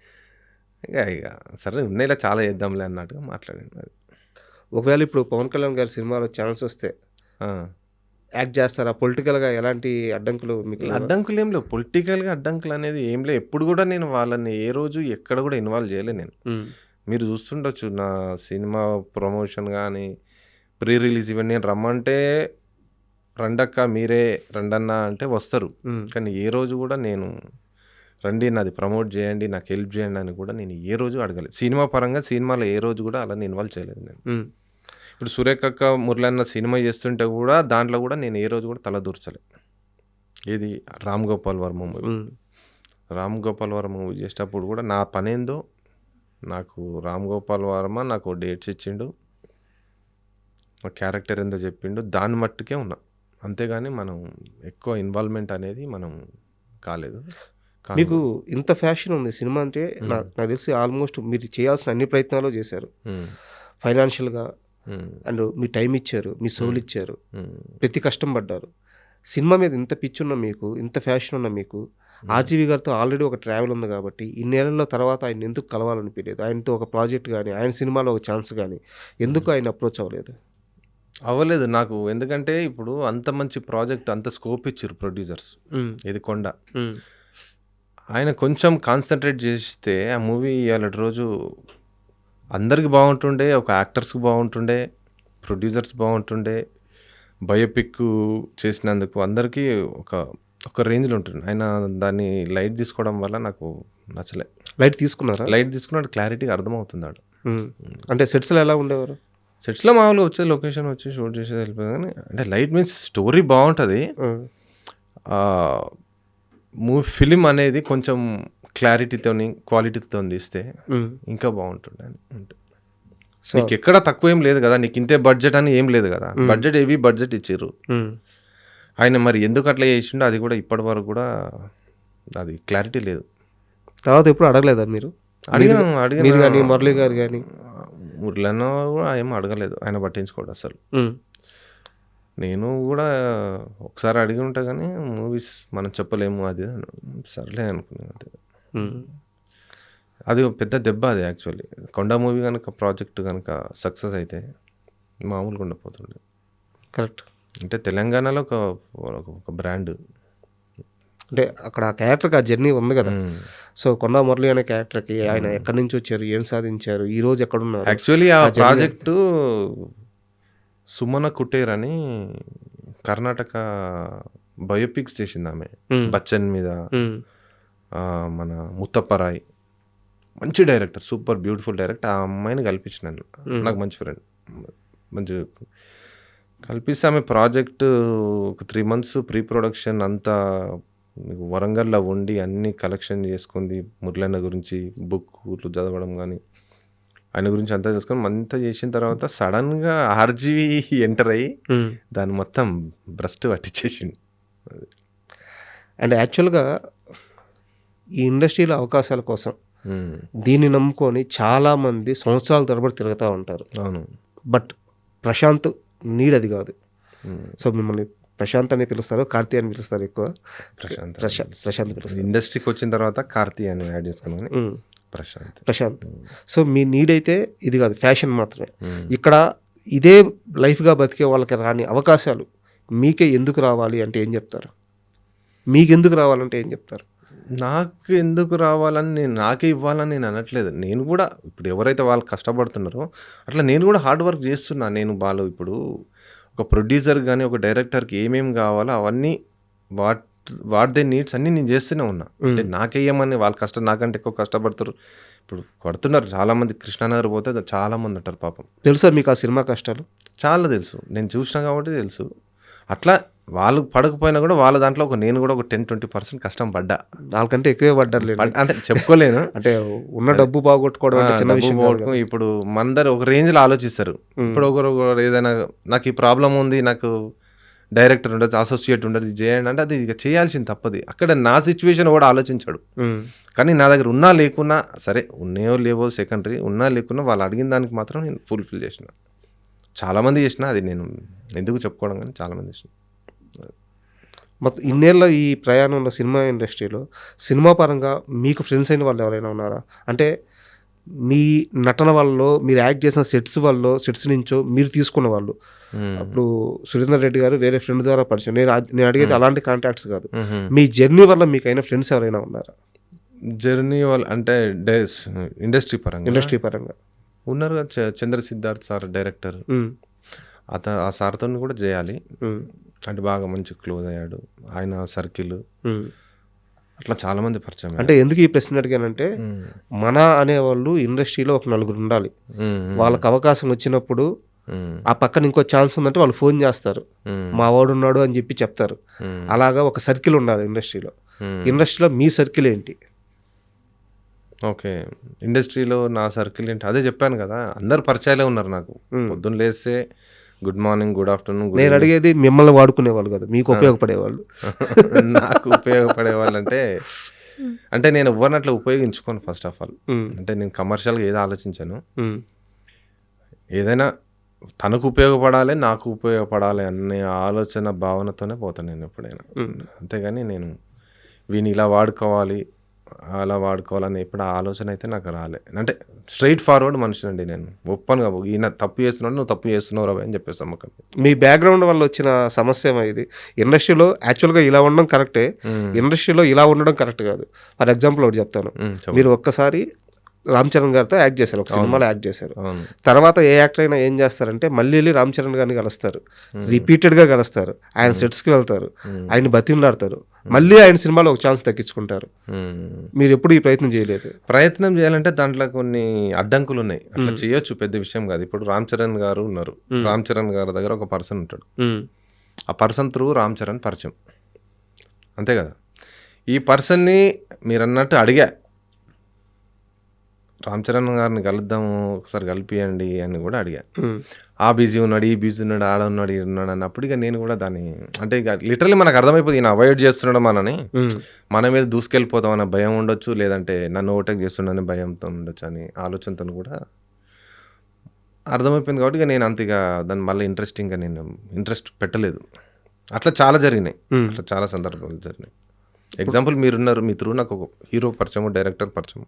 Speaker 2: ఇక సరే ఉన్నేలా చాలా చేద్దాంలే అన్నట్టుగా మాట్లాడాను. అది
Speaker 1: ఒకవేళ ఇప్పుడు పవన్ కళ్యాణ్ గారి సినిమాలో ఛాన్స్ వస్తే యాక్ట్ చేస్తారా? పొలిటికల్గా ఎలాంటి అడ్డంకులు మీకు?
Speaker 2: అడ్డంకులు ఏం లేవు, పొలిటికల్గా అడ్డంకులు అనేది ఏం లేవు. ఎప్పుడు కూడా నేను వాళ్ళని ఏ రోజు ఎక్కడ కూడా ఇన్వాల్వ్ చేయలే నేను. మీరు చూస్తుండొచ్చు నా సినిమా ప్రమోషన్ కానీ ప్రీ రిలీజ్ ఇవన్నీ నేను రమ్మంటే రండక్క మీరే రండన్నా అంటే వస్తారు, కానీ ఏ రోజు కూడా నేను రండి నాది ప్రమోట్ చేయండి నాకు హెల్ప్ చేయండి అని కూడా నేను ఏ రోజు అడగలేదు. సినిమా పరంగా సినిమాలో ఏ రోజు కూడా అలా ఇన్వాల్వ్ చేయలేదు నేను. ఇప్పుడు సురేఖక్క మురళన్న సినిమా చేస్తుంటే కూడా దాంట్లో కూడా నేను ఏ రోజు కూడా తల దూర్చలే. ఇది రామ్ గోపాల్ వర్మ మూవీ చేసేటప్పుడు కూడా నా పనేందో నాకు రామ్ గోపాల్ వర్మ నాకు డేట్స్ ఇచ్చిండు, మా క్యారెక్టర్ ఏందో చెప్పిండు, దాని మట్టుకే ఉన్నా. అంతేగాని మనం ఎక్కువ ఇన్వాల్వ్మెంట్ అనేది మనం కాలేదు.
Speaker 1: మీకు ఇంత ఫ్యాషన్ ఉంది సినిమా అంటే నాకు తెలిసి ఆల్మోస్ట్ మీరు చేయాల్సిన అన్ని ప్రయత్నాలు చేశారు. ఫైనాన్షియల్గా అండ్ మీ టైం ఇచ్చారు, మీ సోల్ ఇచ్చారు, ప్రతి కష్టం పడ్డారు. సినిమా మీద ఇంత పిచ్చి ఉన్న మీకు, ఇంత ఫ్యాషన్ ఉన్న మీకు, ఆర్జీవి గారితో ఆల్రెడీ ఒక ట్రావెల్ ఉంది కాబట్టి ఇన్నేళ్ల తర్వాత ఆయన ఎందుకు కలవాలనిపించలేదు? ఆయనతో ఒక ప్రాజెక్ట్ కానీ ఆయన సినిమాలో ఒక ఛాన్స్ కానీ ఎందుకు ఆయన అప్రోచ్ అవ్వలేదు?
Speaker 2: అవ్వలేదు నాకు. ఎందుకంటే ఇప్పుడు అంత మంచి ప్రాజెక్ట్ అంత స్కోప్ ఇచ్చిర్రు ప్రొడ్యూసర్స్. ఇది 'కొండ'. ఆయన కొంచెం కాన్సంట్రేట్ చేస్తే ఆ మూవీ ఇవాళటి రోజు అందరికి బాగుంటుండే, ఒక యాక్టర్స్‌కి బాగుంటుండే, ప్రొడ్యూసర్స్ బాగుంటుండే, బయోపిక్ చేసినందుకు అందరికీ ఒక ఒక రేంజ్‌లో ఉంటుంది. ఆయన దాన్ని లైట్ తీసుకోవడం వల్ల నాకు నచ్చలే.
Speaker 1: లైట్ తీసుకున్నారా?
Speaker 2: లైట్ తీసుకున్నాడు, క్లారిటీగా అర్థమవుతున్నాడు.
Speaker 1: అంటే సెట్స్‌లో ఎలా ఉండేవారు?
Speaker 2: సెట్స్‌లో మామూలుగా వచ్చేది, లొకేషన్ వచ్చి షూట్ చేసేది వెళ్ళిపోయేది. కానీ అంటే లైట్ మీన్స్ స్టోరీ బాగుంటుంది. మూవీ ఫిలిం అనేది కొంచెం క్లారిటీతోని క్వాలిటీతో తీస్తే ఇంకా బాగుంటుండే అని అంతే. నీకు ఎక్కడ తక్కువ ఏం లేదు కదా, నీకు ఇంతే బడ్జెట్ అని ఏం లేదు కదా. బడ్జెట్ హెవీ బడ్జెట్ ఇచ్చిర్రు. ఆయన మరి ఎందుకు అట్లా చేసిండో అది కూడా ఇప్పటి వరకు కూడా అది క్లారిటీ లేదు.
Speaker 1: తర్వాత ఎప్పుడు అడగలేదా మీరు? మీరు కానీ మురళి గారు కానీ?
Speaker 2: మురళన్న కూడా ఏం అడగలేదు, ఆయన పట్టించుకోడు అసలు. నేను కూడా ఒకసారి అడిగి ఉంటా కానీ మూవీస్ మనం చెప్పలేము అది సర్లే అనుకున్నాను అంతే. అది పెద్ద దెబ్బ అది యాక్చువల్లీ. 'కొండ' మూవీ కనుక ప్రాజెక్ట్ కనుక సక్సెస్ అయితే మామూలుగా ఉండపోతుండే.
Speaker 1: కరెక్ట్.
Speaker 2: అంటే తెలంగాణలో ఒక బ్రాండ్.
Speaker 1: అంటే అక్కడ ఆ క్యారెక్టర్కి ఆ జర్నీ ఉంది కదా. సో 'కొండ మురళి' అనే క్యారెక్టర్కి ఆయన ఎక్కడి నుంచి వచ్చారు, ఏం సాధించారు, ఈ రోజు ఎక్కడున్నారు?
Speaker 2: యాక్చువల్లీ ఆ ప్రాజెక్టు సుమన కుటేర్ అని కర్ణాటక బయోపిక్స్ చేసింది ఆమె. బచ్చన్ మీద, మన ముత్తప్పరాయ్, మంచి డైరెక్టర్, సూపర్ బ్యూటిఫుల్ డైరెక్టర్. ఆ అమ్మాయిని కల్పించినాను, నాకు మంచి ఫ్రెండ్. మంచి కల్పిస్తే ఆమె ప్రాజెక్టు ఒక 3 months ప్రీ ప్రొడక్షన్ అంతా వరంగల్లో ఉండి అన్ని కలెక్షన్ చేసుకుంది. మురళన్న గురించి బుక్లు చదవడం కానీ ఆయన గురించి అంతా చేసుకొని అంతా చేసిన తర్వాత సడన్గా ఆర్జీవి ఎంటర్ అయ్యి దాన్ని మొత్తం భ్రష్టు పట్టించేసింది.
Speaker 1: అండ్ యాక్చువల్గా ఈ ఇండస్ట్రీలో అవకాశాల కోసం దీన్ని నమ్ముకొని చాలామంది సంవత్సరాల తరబడి తిరుగుతూ ఉంటారు.
Speaker 2: అవును.
Speaker 1: బట్ ప్రశాంత్ నీడ్ అది కాదు. సో మిమ్మల్ని ప్రశాంత్ అని పిలుస్తారు, కార్తీ అని పిలుస్తారు ఎక్కువ. ప్రశాంత్ పిలుస్తారు.
Speaker 2: ఇండస్ట్రీకి వచ్చిన తర్వాత కార్తీ అని యాడ్ చేసుకున్నాను. ప్రశాంత్.
Speaker 1: సో మీ నీడ్ అయితే ఇది కాదు, ఫ్యాషన్ మాత్రమే. ఇక్కడ ఇదే లైఫ్గా బతికే వాళ్ళకి రాని అవకాశాలు మీకే ఎందుకు రావాలి అంటే ఏం చెప్తారు? మీకు ఎందుకు రావాలంటే ఏం చెప్తారు?
Speaker 2: నాకు ఎందుకు రావాలని నాకే ఇవ్వాలని నేను అనట్లేదు. నేను కూడా ఇప్పుడు ఎవరైతే వాళ్ళు కష్టపడుతున్నారో అట్లా నేను కూడా హార్డ్ వర్క్ చేస్తున్నా. నేను వాళ్ళు ఇప్పుడు ఒక ప్రొడ్యూసర్ కానీ ఒక డైరెక్టర్కి ఏమేమి కావాలో అవన్నీ వాట్ దే నీడ్స్ అన్నీ నేను చేస్తూనే ఉన్నా. అంటే నాకేయమని వాళ్ళు నాకంటే ఎక్కువ కష్టపడతారు. ఇప్పుడు పడుతున్నారు చాలామంది. కృష్ణానగర్ పోతే చాలామంది ఉంటారు పాపం.
Speaker 1: తెలుసా మీకు ఆ సినిమా కష్టాలు?
Speaker 2: చాలా తెలుసు, నేను చూసినా కాబట్టి తెలుసు. అట్లా వాళ్ళు పడకపోయినా కూడా వాళ్ళ దాంట్లో నేను కూడా ఒక 10-20% కష్టం పడ్డా.
Speaker 1: వాళ్ళకంటే ఎక్కువే పడ్డారు
Speaker 2: అంటే చెప్పుకోలేను.
Speaker 1: అంటే ఉన్న డబ్బు బాగొట్టుకోవడం చిన్న విషయం.
Speaker 2: ఇప్పుడు మందరు ఒక రేంజ్లో ఆలోచిస్తారు. ఇప్పుడు ఒకరు ఏదైనా నాకు ఈ ప్రాబ్లం ఉంది, నాకు డైరెక్టర్ ఉండదు, అసోసియేట్ ఉండదు, ఇది చేయండి అంటే అది ఇక చేయాల్సింది తప్పది. అక్కడ నా సిచ్యువేషన్ కూడా ఆలోచించాడు. కానీ నా దగ్గర ఉన్నా లేకున్నా సరే, ఉన్నాయో లేవో సెకండరీ, ఉన్నా లేకున్నా వాళ్ళు అడిగిన దానికి మాత్రం నేను ఫుల్ఫిల్ చేసిన. చాలామంది చేసిన, అది నేను ఎందుకు చెప్పుకోవడం కానీ చాలామంది చేసిన.
Speaker 1: మొత్తం ఇన్నేళ్ళ ఈ ప్రయాణంలో సినిమా ఇండస్ట్రీలో సినిమా పరంగా మీకు ఫ్రెండ్స్ అయిన వాళ్ళు ఎవరైనా ఉన్నారా? అంటే మీ నటన వల్ల, మీరు యాక్ట్ చేసిన సెట్స్ నుంచో మీరు తీసుకున్న వాళ్ళు. అప్పుడు సురేందర్ రెడ్డి గారు వేరే ఫ్రెండ్ ద్వారా పరిచయం. నేను అడిగేది అలాంటి కాంటాక్ట్స్ కాదు. మీ జర్నీ వల్ల మీకైనా ఫ్రెండ్స్ ఎవరైనా ఉన్నారా?
Speaker 2: జర్నీ వల్ల అంటే ఇండస్ట్రీ పరంగా ఉన్నారు కదా. చంద్ర సిద్ధార్థ్ సార్ డైరెక్టర్, ఆ సార్తో కూడా చేయాలి అంటే బాగా మంచి క్లోజ్ అయ్యాడు. ఆయన సర్కిల్ అట్లా చాలామంది పరిచయం.
Speaker 1: అంటే ఎందుకు ఈ ప్రశ్న అడిగానంటే, మన అనేవాళ్ళు ఇండస్ట్రీలో ఒక 4 ఉండాలి. వాళ్ళకి అవకాశం వచ్చినప్పుడు ఆ పక్కన ఇంకో ఛాన్స్ ఉందంటే వాళ్ళు ఫోన్ చేస్తారు, మా వాడు ఉన్నాడు అని చెప్పి చెప్తారు. అలాగా ఒక సర్కిల్ ఉండాలి ఇండస్ట్రీలో. ఇండస్ట్రీలో మీ సర్కిల్ ఏంటి?
Speaker 2: ఓకే, ఇండస్ట్రీలో నా సర్కిల్ ఏంటి అదే చెప్పాను కదా, అందరు పరిచయాలే ఉన్నారు నాకు. పొద్దున్న లేస్తే గుడ్ మార్నింగ్, గుడ్ ఆఫ్టర్నూన్.
Speaker 1: నేను అడిగేది మిమ్మల్ని వాడుకునేవాళ్ళు కదా, మీకు ఉపయోగపడేవాళ్ళు.
Speaker 2: నాకు ఉపయోగపడేవాళ్ళు అంటే నేను ఎవరిని అట్లా ఉపయోగించుకోను ఫస్ట్ ఆఫ్ ఆల్. అంటే నేను కమర్షియల్గా ఏదో ఆలోచించాను. ఏదైనా తనకు ఉపయోగపడాలి, నాకు ఉపయోగపడాలి అనే ఆలోచన భావనతోనే పోతాను నేను ఎప్పుడైనా. అంతేగాని నేను వీని ఇలా వాడుకోవాలి అలా వాడుకోవాలని ఎప్పుడు ఆ ఆలోచన అయితే నాకు రాలే. అంటే స్ట్రెయిట్ ఫార్వర్డ్ మనిషినండి నేను. ఓపెన్‌గా ఈయన తప్పు చేస్తున్నాడు, నువ్వు తప్పు చేస్తున్నావు రా అని చెప్పేసి నమ్మకం.
Speaker 1: మీ బ్యాక్‌గ్రౌండ్ వల్ల వచ్చిన సమస్యేమా ఇది? ఇండస్ట్రీలో యాక్చువల్‌గా ఇలా ఉండడం కరెక్టే. ఇండస్ట్రీలో ఇలా ఉండడం కరెక్ట్ కాదు. ఫర్ ఎగ్జాంపుల్ ఒకటి చెప్తాను. మీరు ఒక్కసారి రామ్ చరణ్ గారితో యాక్ట్ చేశారు, ఒక సినిమాలో యాక్ట్ చేశారు. తర్వాత ఏ యాక్టర్ అయినా ఏం చేస్తారంటే మళ్ళీ వెళ్ళి రామ్ చరణ్ గారిని కలుస్తారు, రిపీటెడ్గా కలుస్తారు, ఆయన సెట్స్కి వెళ్తారు, ఆయన బతిమలాడతారు, మళ్ళీ ఆయన సినిమాలో ఒక ఛాన్స్ దక్కించుకుంటారు. మీరు ఎప్పుడు ఈ ప్రయత్నం చేయలేదు?
Speaker 2: ప్రయత్నం చేయాలంటే దాంట్లో కొన్ని అడ్డంకులు ఉన్నాయి. అట్లా చేయొచ్చు, పెద్ద విషయం కాదు. ఇప్పుడు రామ్ చరణ్ గారు ఉన్నారు, రామ్ చరణ్ గారి దగ్గర ఒక పర్సన్ ఉంటాడు, ఆ పర్సన్ త్రూ రామ్ చరణ్ పరిచయం, అంతే కదా. ఈ పర్సన్ని మీరు అన్నట్టు అడిగా, రామ్ చరణ్ గారిని కలుద్దాము ఒకసారి కలిపియండి అని కూడా అడిగా. ఆ బిజీ ఉన్నాడు, ఈ బిజీ ఉన్నాడు, ఆడ ఉన్నాడు, ఈ ఉన్నాడు అన్నప్పుడు ఇక నేను కూడా దాన్ని అంటే ఇక లిటరల్లీ మనకు అర్థమైపోతుంది ఈయన అవాయిడ్ చేస్తున్నాడు మనని, మన మీద దూసుకెళ్ళిపోతాం అనే భయం ఉండొచ్చు, లేదంటే నన్ను ఓవర్టేక్ చేస్తున్నాడని భయంతో ఉండొచ్చు అని ఆలోచనతో కూడా అర్థమైపోయింది. కాబట్టి ఇక నేను అంతగా దాన్ని మళ్ళీ నేను ఇంట్రెస్ట్ పెట్టలేదు. అట్లా చాలా జరిగినాయి, అట్లా చాలా సందర్భాలు జరిగినాయి. ఎగ్జాంపుల్ మీరున్నారు, మీ త్రూ నాకు ఒక హీరో పరిచయం, డైరెక్టర్ పరిచయం.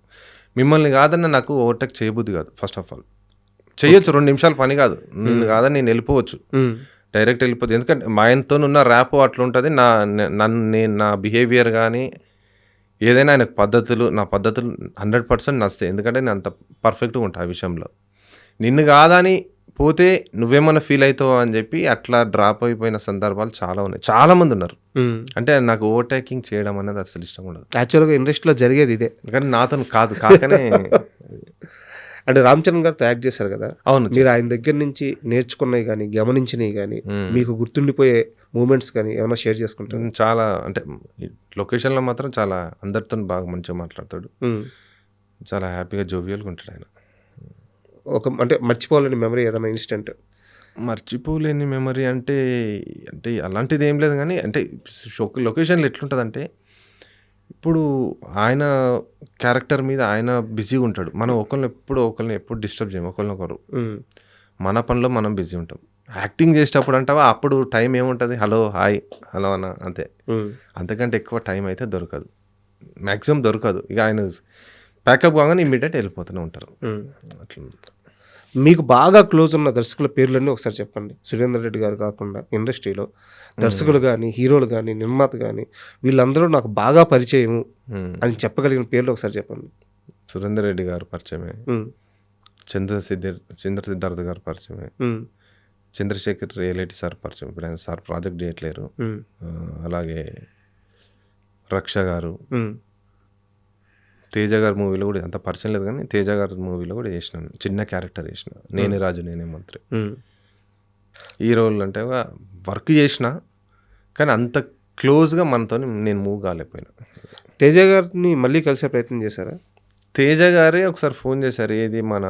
Speaker 2: మిమ్మల్ని కాదన్న నాకు ఓవర్టేక్ చేయబుద్ది కాదు. ఫస్ట్ ఆఫ్ ఆల్ చేయొచ్చు, 2 నిమిషాలు పని కాదు, నేను కాదని నేను వెళ్ళిపోవచ్చు, డైరెక్ట్ వెళ్ళిపోతుంది. ఎందుకంటే మా ఆయనతో ఉన్న ర్యాప్ అట్లా ఉంటుంది. నా బిహేవియర్ కానీ ఏదైనా ఆయన నా పద్ధతులు 100% నచ్చుతాయి. ఎందుకంటే నేను అంత పర్ఫెక్ట్గా ఉంటాను ఆ విషయంలో. నిన్ను కాదని పోతే నువ్వేమన్నా ఫీల్ అవుతావు అని చెప్పి అట్లా డ్రాప్ అయిపోయిన సందర్భాలు చాలా ఉన్నాయి, చాలా మంది ఉన్నారు. అంటే నాకు ఓవర్టేకింగ్ చేయడం అనేది అసలు ఇష్టం ఉండదు.
Speaker 1: యాక్చువల్గా ఇండస్ట్రీలో జరిగేది ఇదే,
Speaker 2: కానీ నాతో కాకనే
Speaker 1: అంటే రామ్ చరణ్ గారితో యాక్ట్ చేశారు కదా.
Speaker 2: అవును,
Speaker 1: మీరు ఆయన దగ్గర నుంచి నేర్చుకున్నవి కానీ గమనించినవి కానీ మీకు గుర్తుండిపోయే మూమెంట్స్ కానీ ఏమైనా షేర్ చేసుకుంటారు?
Speaker 2: చాలా అంటే లొకేషన్లో మాత్రం చాలా అందరితో బాగా మంచిగా మాట్లాడతాడు, చాలా హ్యాపీగా జోవియల్గా ఉంటాడు ఆయన.
Speaker 1: అంటే మర్చిపోలేని మెమరీ ఏదైనా ఇన్సిడెంట్?
Speaker 2: మర్చిపోలేని మెమరీ అంటే అంటే అలాంటిది ఏం లేదు, కానీ అంటే లొకేషన్లో ఎట్లుంటుందంటే ఇప్పుడు ఆయన క్యారెక్టర్ మీద ఆయన బిజీగా ఉంటాడు, మనం ఒకరిని ఎప్పుడు డిస్టర్బ్ చేయము, ఒకరినొకరు మన పనిలో మనం బిజీ ఉంటాం. యాక్టింగ్ చేసేటప్పుడు అంటావా అప్పుడు టైం ఏముంటుంది, హలో హాయ్ హలో అన్న అంతే, అంతకంటే ఎక్కువ టైం అయితే దొరకదు, మ్యాక్సిమం దొరకదు. ఇక ఆయన ప్యాకప్ కాగానే ఇమ్మీడియట్ వెళ్ళిపోతూనే ఉంటారు. అట్లా
Speaker 1: మీకు బాగా క్లోజ్ ఉన్న దర్శకుల పేర్లన్నీ ఒకసారి చెప్పండి. సురేందర్ రెడ్డి గారు కాకుండా ఇండస్ట్రీలో దర్శకులు కానీ, హీరోలు కానీ, నిర్మాత కానీ, వీళ్ళందరూ నాకు బాగా పరిచయం అని చెప్పగలిగిన పేర్లు ఒకసారి చెప్పండి.
Speaker 2: సురేందర్ రెడ్డి గారు పరిచయమే, చంద్ర సిద్ధార్థ గారు పరిచయమే, చంద్రశేఖర్ రియాలిటీ సార్ పరిచయం, ఇప్పుడు ఆయన సార్ ప్రాజెక్ట్ చేయట్లేరు. అలాగే రక్ష గారు, తేజ గారి మూవీలో కూడా అంత పరిచయం లేదు, కానీ తేజ గారి మూవీలో కూడా చేసినాను, చిన్న క్యారెక్టర్ చేసిన, నేనే రాజు నేనే మంత్రి. ఈ రోల్ అంటే వర్క్ చేసిన, కానీ అంత క్లోజ్గా మనతో నేను మూవ్ కాలేకపోయినా.
Speaker 1: తేజ గారిని మళ్ళీ కలిసే ప్రయత్నం చేశారా?
Speaker 2: తేజ గారే ఒకసారి ఫోన్ చేశారు, ఏది మన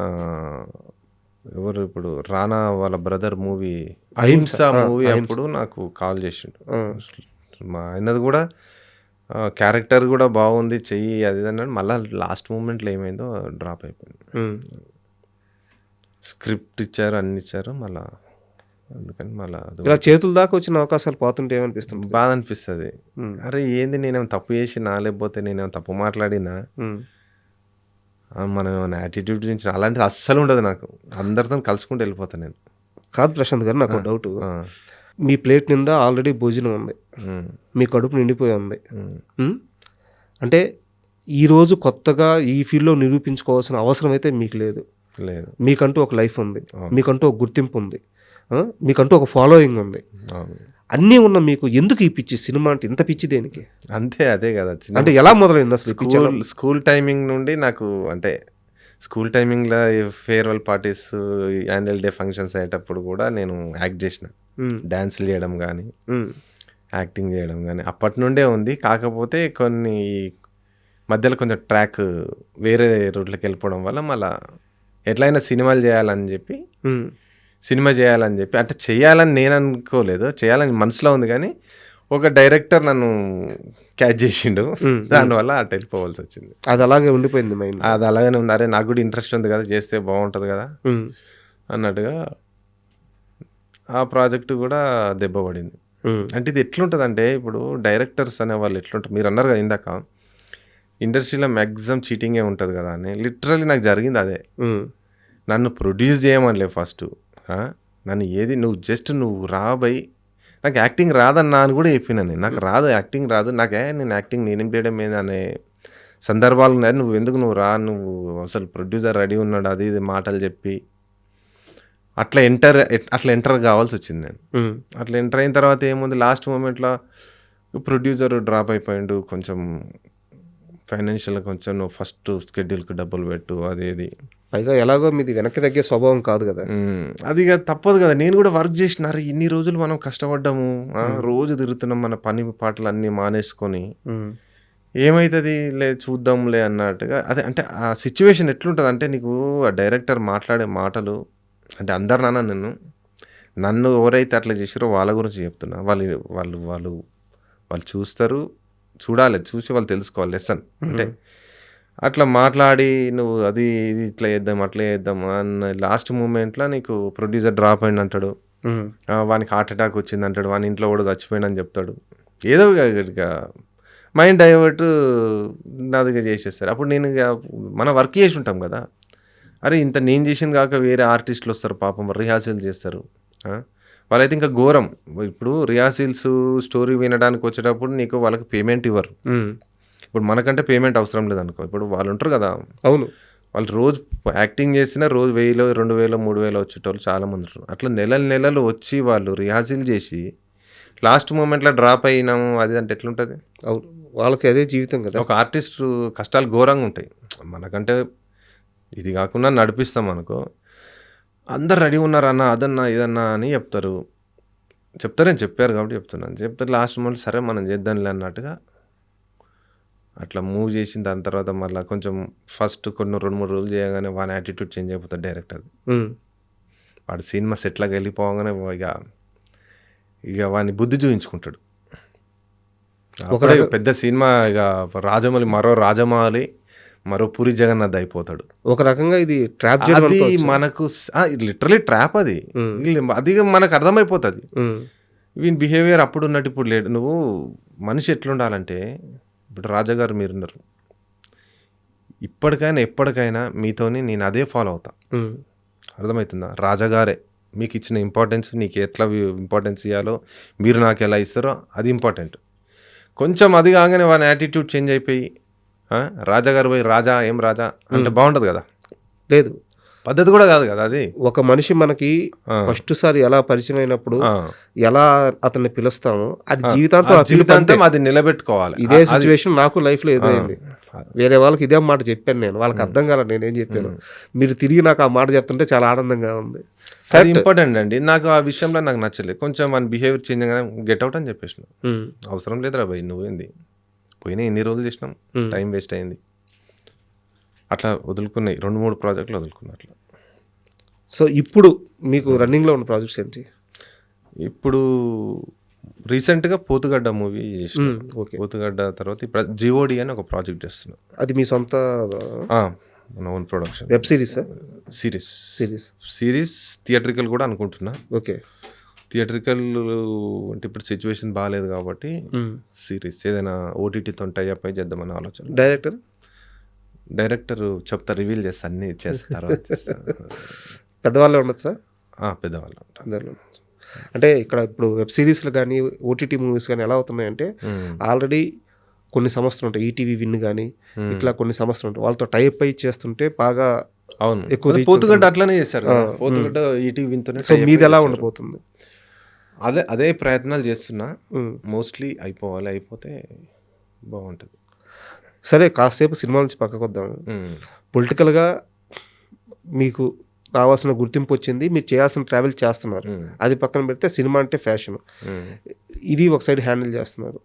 Speaker 2: ఎవరు ఇప్పుడు రానా వాళ్ళ బ్రదర్ మూవీ అహింస మూవీ అప్పుడు నాకు కాల్ చేసిండు. మా ఆయనది కూడా క్యారెక్టర్ కూడా బాగుంది, చెయ్యి అది అన్నాడు. మళ్ళీ లాస్ట్ మూమెంట్లో ఏమైందో డ్రాప్ అయిపోయింది. స్క్రిప్ట్ ఇచ్చారు, అన్ని ఇచ్చారు, మళ్ళీ అందుకని మళ్ళీ
Speaker 1: ఇలా చేతుల దాకా వచ్చిన అవకాశాలు పోతుంటే ఏమనిపిస్తుంది?
Speaker 2: బాధ అనిపిస్తుంది. అరే ఏంది, నేనేమో తప్పు చేసినా, లేకపోతే నేనేమో తప్పు మాట్లాడినా, మనం ఏమైనా యాటిట్యూడ్ నుంచి అలాంటిది అస్సలు ఉండదు నాకు. అందరితో కలుసుకుంటూ వెళ్ళిపోతాను నేను.
Speaker 1: కాదు ప్రశాంత్ గారు, నాకు డౌట్. మీ ప్లేట్ నిండా ఆల్రెడీ భోజనం ఉంది, మీ కడుపు నిండిపోయి ఉంది. అంటే ఈరోజు కొత్తగా ఈ ఫీల్డ్లో నిరూపించుకోవాల్సిన అవసరం అయితే మీకు లేదు. మీకంటూ ఒక లైఫ్ ఉంది, మీకంటూ ఒక గుర్తింపు ఉంది, మీకంటూ ఒక ఫాలోయింగ్ ఉంది, అన్నీ ఉన్న మీకు ఎందుకు ఈ పిచ్చి సినిమా అంటే ఇంత పిచ్చి దేనికి?
Speaker 2: అంతే, అదే కదా.
Speaker 1: అంటే ఎలా మొదలైంది అసలు?
Speaker 2: స్కూల్ టైమింగ్ నుండి నాకు, అంటే స్కూల్ టైమింగ్లో farewell parties, annual day functions అయ్యేటప్పుడు కూడా నేను యాక్ట్ చేసిన, డ్యాన్స్లు చేయడం కానీ, యాక్టింగ్ చేయడం కానీ అప్పటి నుండే ఉంది. కాకపోతే కొన్ని మధ్యలో కొంచెం ట్రాక్ వేరే రూట్లోకి వెళ్ళిపోవడం వల్ల మళ్ళీ ఎట్లయినా సినిమా చేయాలని చెప్పి అంటే చేయాలని నేను అనుకోలేదు, చేయాలని మనసులో ఉంది, కానీ ఒక డైరెక్టర్ నన్ను క్యాచ్ చేసిండు, దానివల్ల అటు వెళ్ళిపోవాల్సి వచ్చింది.
Speaker 1: అది అలాగే ఉండిపోయింది మైండ్.
Speaker 2: అది అలాగనే ఉంది. అరే నాకు కూడా ఇంట్రెస్ట్ ఉంది కదా, చేస్తే బాగుంటుంది కదా అన్నట్టుగా ఆ ప్రాజెక్టు కూడా దెబ్బ పడింది. అంటే ఇది ఎట్లుంటుంది అంటే, ఇప్పుడు డైరెక్టర్స్ అనే వాళ్ళు ఎట్లుంటారు, మీరు అన్నారు కదా ఇందాక, ఇండస్ట్రీలో మ్యాక్సిమం చీటింగే ఉంటుంది కదా అని లిటరల్లీ నాకు జరిగింది అదే.
Speaker 1: ఉమ్,
Speaker 2: నన్ను ప్రొడ్యూస్ చేయమనిలే ఫస్ట్. నన్ను ఏది నువ్వు రాబోయి నాకు యాక్టింగ్ రాదన్నా అని కూడా చెప్పినా నేను. నాకు రాదు, యాక్టింగ్ రాదు, నేను యాక్టింగ్ నేనేం చేయడం మీద అనే సందర్భాలు ఉన్నాయి. నువ్వు రా, నువ్వు అసలు ప్రొడ్యూసర్ రెడీ ఉన్నాడు, అది ఇది మాటలు చెప్పి అట్లా ఎంటర్ కావాల్సి వచ్చింది నేను.
Speaker 1: ఉమ్,
Speaker 2: అట్లా ఎంటర్ అయిన తర్వాత ఏముంది, లాస్ట్ మూమెంట్లో ప్రొడ్యూసర్ డ్రాప్ అయిపోయిండు, కొంచెం ఫైనాన్షియల్గా కొంచెం నువ్వు ఫస్ట్ షెడ్యూల్కి డబ్బులు పెట్టు, అది ఇది.
Speaker 1: పైగా ఎలాగో మీది వెనక్కి తగ్గే స్వభావం కాదు కదా.
Speaker 2: అది ఇక తప్పదు కదా. నేను కూడా వర్క్ చేసినారు ఇన్ని రోజులు, మనం కష్టపడ్డాము, రోజు తిరుగుతున్నాం, మన పని పాటలు అన్నీ మానేసుకొని
Speaker 1: ఉమ్,
Speaker 2: ఏమవుతుంది చూద్దాంలే అన్నట్టుగా. అదే అంటే ఆ సిచ్యువేషన్ ఎట్లుంటుంది అంటే, నీకు ఆ డైరెక్టర్ మాట్లాడే మాటలు అంటే అందరు నన్ను ఎవరైతే అట్లా చేసారో వాళ్ళ గురించి చెప్తున్నా. వాళ్ళు చూసి వాళ్ళు తెలుసుకోవాలి లెసన్. అంటే అట్లా మాట్లాడి నువ్వు అది ఇది ఇట్లా చేద్దాం అట్లా చేద్దాం అన్న లాస్ట్ మూమెంట్లో నీకు ప్రొడ్యూసర్ డ్రాప్ అయింది అంటాడు,
Speaker 1: ఉమ్,
Speaker 2: వానికి హార్ట్ అటాక్ వచ్చింది అంటాడు, వాని ఇంట్లో కూడా చచ్చిపోయిందని చెప్తాడు. ఏదో ఇక మైండ్ డైవర్ట్ నాదిగా చేసేస్తారు. అప్పుడు నేను ఇక మన వర్క్ చేసి ఉంటాం కదా, అరే ఇంత నేను చేసింది కాక వేరే ఆర్టిస్టులు వస్తారు పాపం, రిహార్సల్ చేస్తారు. వాళ్ళైతే ఇంకా ఘోరం. ఇప్పుడు రిహార్సల్స్ స్టోరీ వినడానికి వచ్చేటప్పుడు నీకు వాళ్ళకి పేమెంట్ ఇవ్వరు.
Speaker 1: ఉమ్,
Speaker 2: ఇప్పుడు మనకంటే పేమెంట్ అవసరం లేదనుకో. ఇప్పుడు వాళ్ళు ఉంటారు కదా,
Speaker 1: అవును.
Speaker 2: వాళ్ళు రోజు యాక్టింగ్ చేసినా రోజు 1000, 2000, 3000 వచ్చేటోళ్ళు చాలామంది ఉంటారు. అట్లా నెలలు వచ్చి వాళ్ళు రిహార్సల్ చేసి లాస్ట్ మూమెంట్లో డ్రాప్ అయినాము అది అంటే ఎట్లుంటుంది.
Speaker 1: అవును, వాళ్ళకి అదే జీవితం కదా.
Speaker 2: ఒక ఆర్టిస్ట్ కష్టాలు ఘోరంగా ఉంటాయి. మనకంటే ఇది కాకుండా నడిపిస్తాం అనుకో, అందరు రెడీ ఉన్నారన్నా అదన్నా ఇదన్నా అని చెప్పారు కాబట్టి చెప్తారు లాస్ట్ మూమెంట్ సరే మనం చేద్దాంలే అన్నట్టుగా అట్లా మూవ్ చేసిన దాని తర్వాత మళ్ళీ కొంచెం ఫస్ట్ కొన్ని 2-3 రోజులు చేయగానే వాని యాటిట్యూడ్ చేంజ్ అయిపోతాడు డైరెక్టర్.
Speaker 1: ఉమ్,
Speaker 2: వాడు సినిమా సెట్లాగా వెళ్ళిపోగానే ఇక వాని బుద్ధి చూపించుకుంటాడు. అప్పుడే పెద్ద సినిమా ఇక రాజమౌళి మరో పూరి జగన్నాథ్ అయిపోతాడు.
Speaker 1: ఒక రకంగా ఇది ట్రాప్ చేయడం
Speaker 2: అది
Speaker 1: అనుకోవచ్చా?
Speaker 2: మనకు లిటరలీ ట్రాప్. అది మనకు అర్థమైపోతుంది.
Speaker 1: ఉమ్,
Speaker 2: వీని బిహేవియర్ అప్పుడు ఉన్నట్టు ఇప్పుడు లేడు. నువ్వు మనిషి ఎట్లుండాలంటే, ఇప్పుడు రాజాగారు మీరున్నారు, ఇప్పటికైనా ఎప్పటికైనా మీతోని నేను అదే ఫాలో అవుతా.
Speaker 1: ఉమ్,
Speaker 2: అర్థమవుతుందా? రాజాగారే మీకు ఇచ్చిన ఇంపార్టెన్స్, నీకు ఎట్లా ఇంపార్టెన్స్ ఇవ్వాలో, మీరు నాకు ఎలా ఇస్తారో అది ఇంపార్టెంట్. కొంచెం అది కాగానే వాని యాటిట్యూడ్ చేంజ్ అయిపోయి రాజాగారు పోయి రాజా అంటే బాగుంటుంది కదా.
Speaker 1: లేదు,
Speaker 2: పద్ధతి కూడా కాదు కదా అది.
Speaker 1: ఒక మనిషి మనకి ఫస్ట్ సారి ఎలా పరిచయం అయినప్పుడు ఎలా అతన్ని పిలుస్తామో అది జీవితాంతం
Speaker 2: అది నిలబెట్టుకోవాలి.
Speaker 1: ఇదే సిచ్యువేషన్ నాకు లైఫ్ లో ఎదురైంది. వేరే వాళ్ళకి ఇదే మాట చెప్పాను నేను, వాళ్ళకి అర్థం కాలేదు నేనేం చెప్పాను. మీరు తిరిగి నాకు ఆ మాట చెప్తుంటే చాలా ఆనందంగా ఉంది.
Speaker 2: అది ఇంపార్టెంట్ అండి. నాకు ఆ విషయంలో నాకు నచ్చలేదు. కొంచెం మన బిహేవియర్ చేంజ్ అయ్యాక గెట్ అవుట్ అని చెప్పేసిన. అవసరం లేదురా భయ్, నువ్వేంది పోయినా ఎన్ని రోజులు చేసినాం, టైం వేస్ట్ అయింది. అట్లా వదులుకున్నాయి 2-3 ప్రాజెక్టులు వదులుకున్నా అట్లా.
Speaker 1: సో ఇప్పుడు మీకు రన్నింగ్లో ఉన్న ప్రాజెక్ట్స్ ఏంటి?
Speaker 2: ఇప్పుడు రీసెంట్గా పోతుగడ్డ మూవీ చేసిన. పోతుగడ్డ తర్వాత ఇప్పుడు జిఓడి అని ఒక ప్రాజెక్ట్ చేస్తున్నా.
Speaker 1: అది మీ సొంత
Speaker 2: మన own production
Speaker 1: web series?
Speaker 2: Series theatrical కూడా అనుకుంటున్నా.
Speaker 1: ఓకే,
Speaker 2: థియేట్రికల్ అంటే ఇప్పుడు సిచ్యువేషన్ బాగాలేదు కాబట్టి సిరీస్ ఏదైనా ఓటీటీతో టైఅప్ అయి చేద్దామని ఆలోచన. డైరెక్టర్ చెప్తా, రివీల్ చేస్తా, అన్ని చేస్తారు.
Speaker 1: పెద్దవాళ్ళే ఉండొచ్చా?
Speaker 2: పెద్దవాళ్ళు ఉంటారు.
Speaker 1: అంటే ఇక్కడ ఇప్పుడు వెబ్ సిరీస్లు కానీ ఓటీటీ మూవీస్ కానీ ఎలా అవుతున్నాయంటే, ఆల్రెడీ కొన్ని సంస్థలు ఉంటాయి, ఈటీవీ విన్ కానీ ఇట్లా కొన్ని సంస్థలు ఉంటాయి, వాళ్ళతో టైప్ అయి చేస్తుంటే బాగా ఎక్కువ.
Speaker 2: పోతుగడ్డ అట్లానే చేస్తారు. పోతుగడ్డ ఈటీవీ విన్తోనే.
Speaker 1: సో మీది ఎలా ఉండబోతుంది?
Speaker 2: అదే ప్రయత్నాలు చేస్తున్నా. మోస్ట్లీ అయిపోతే బాగుంటుంది.
Speaker 1: సరే, కాసేపు సినిమా నుంచి పక్కకు వద్దాం. పొలిటికల్గా మీకు రావాల్సిన గుర్తింపు వచ్చింది, మీరు చేయాల్సిన ట్రావెల్ చేస్తున్నారు, అది పక్కన పెడితే సినిమా అంటే ఫ్యాషన్, ఇది ఒక సైడ్ హ్యాండిల్ చేస్తున్నారు.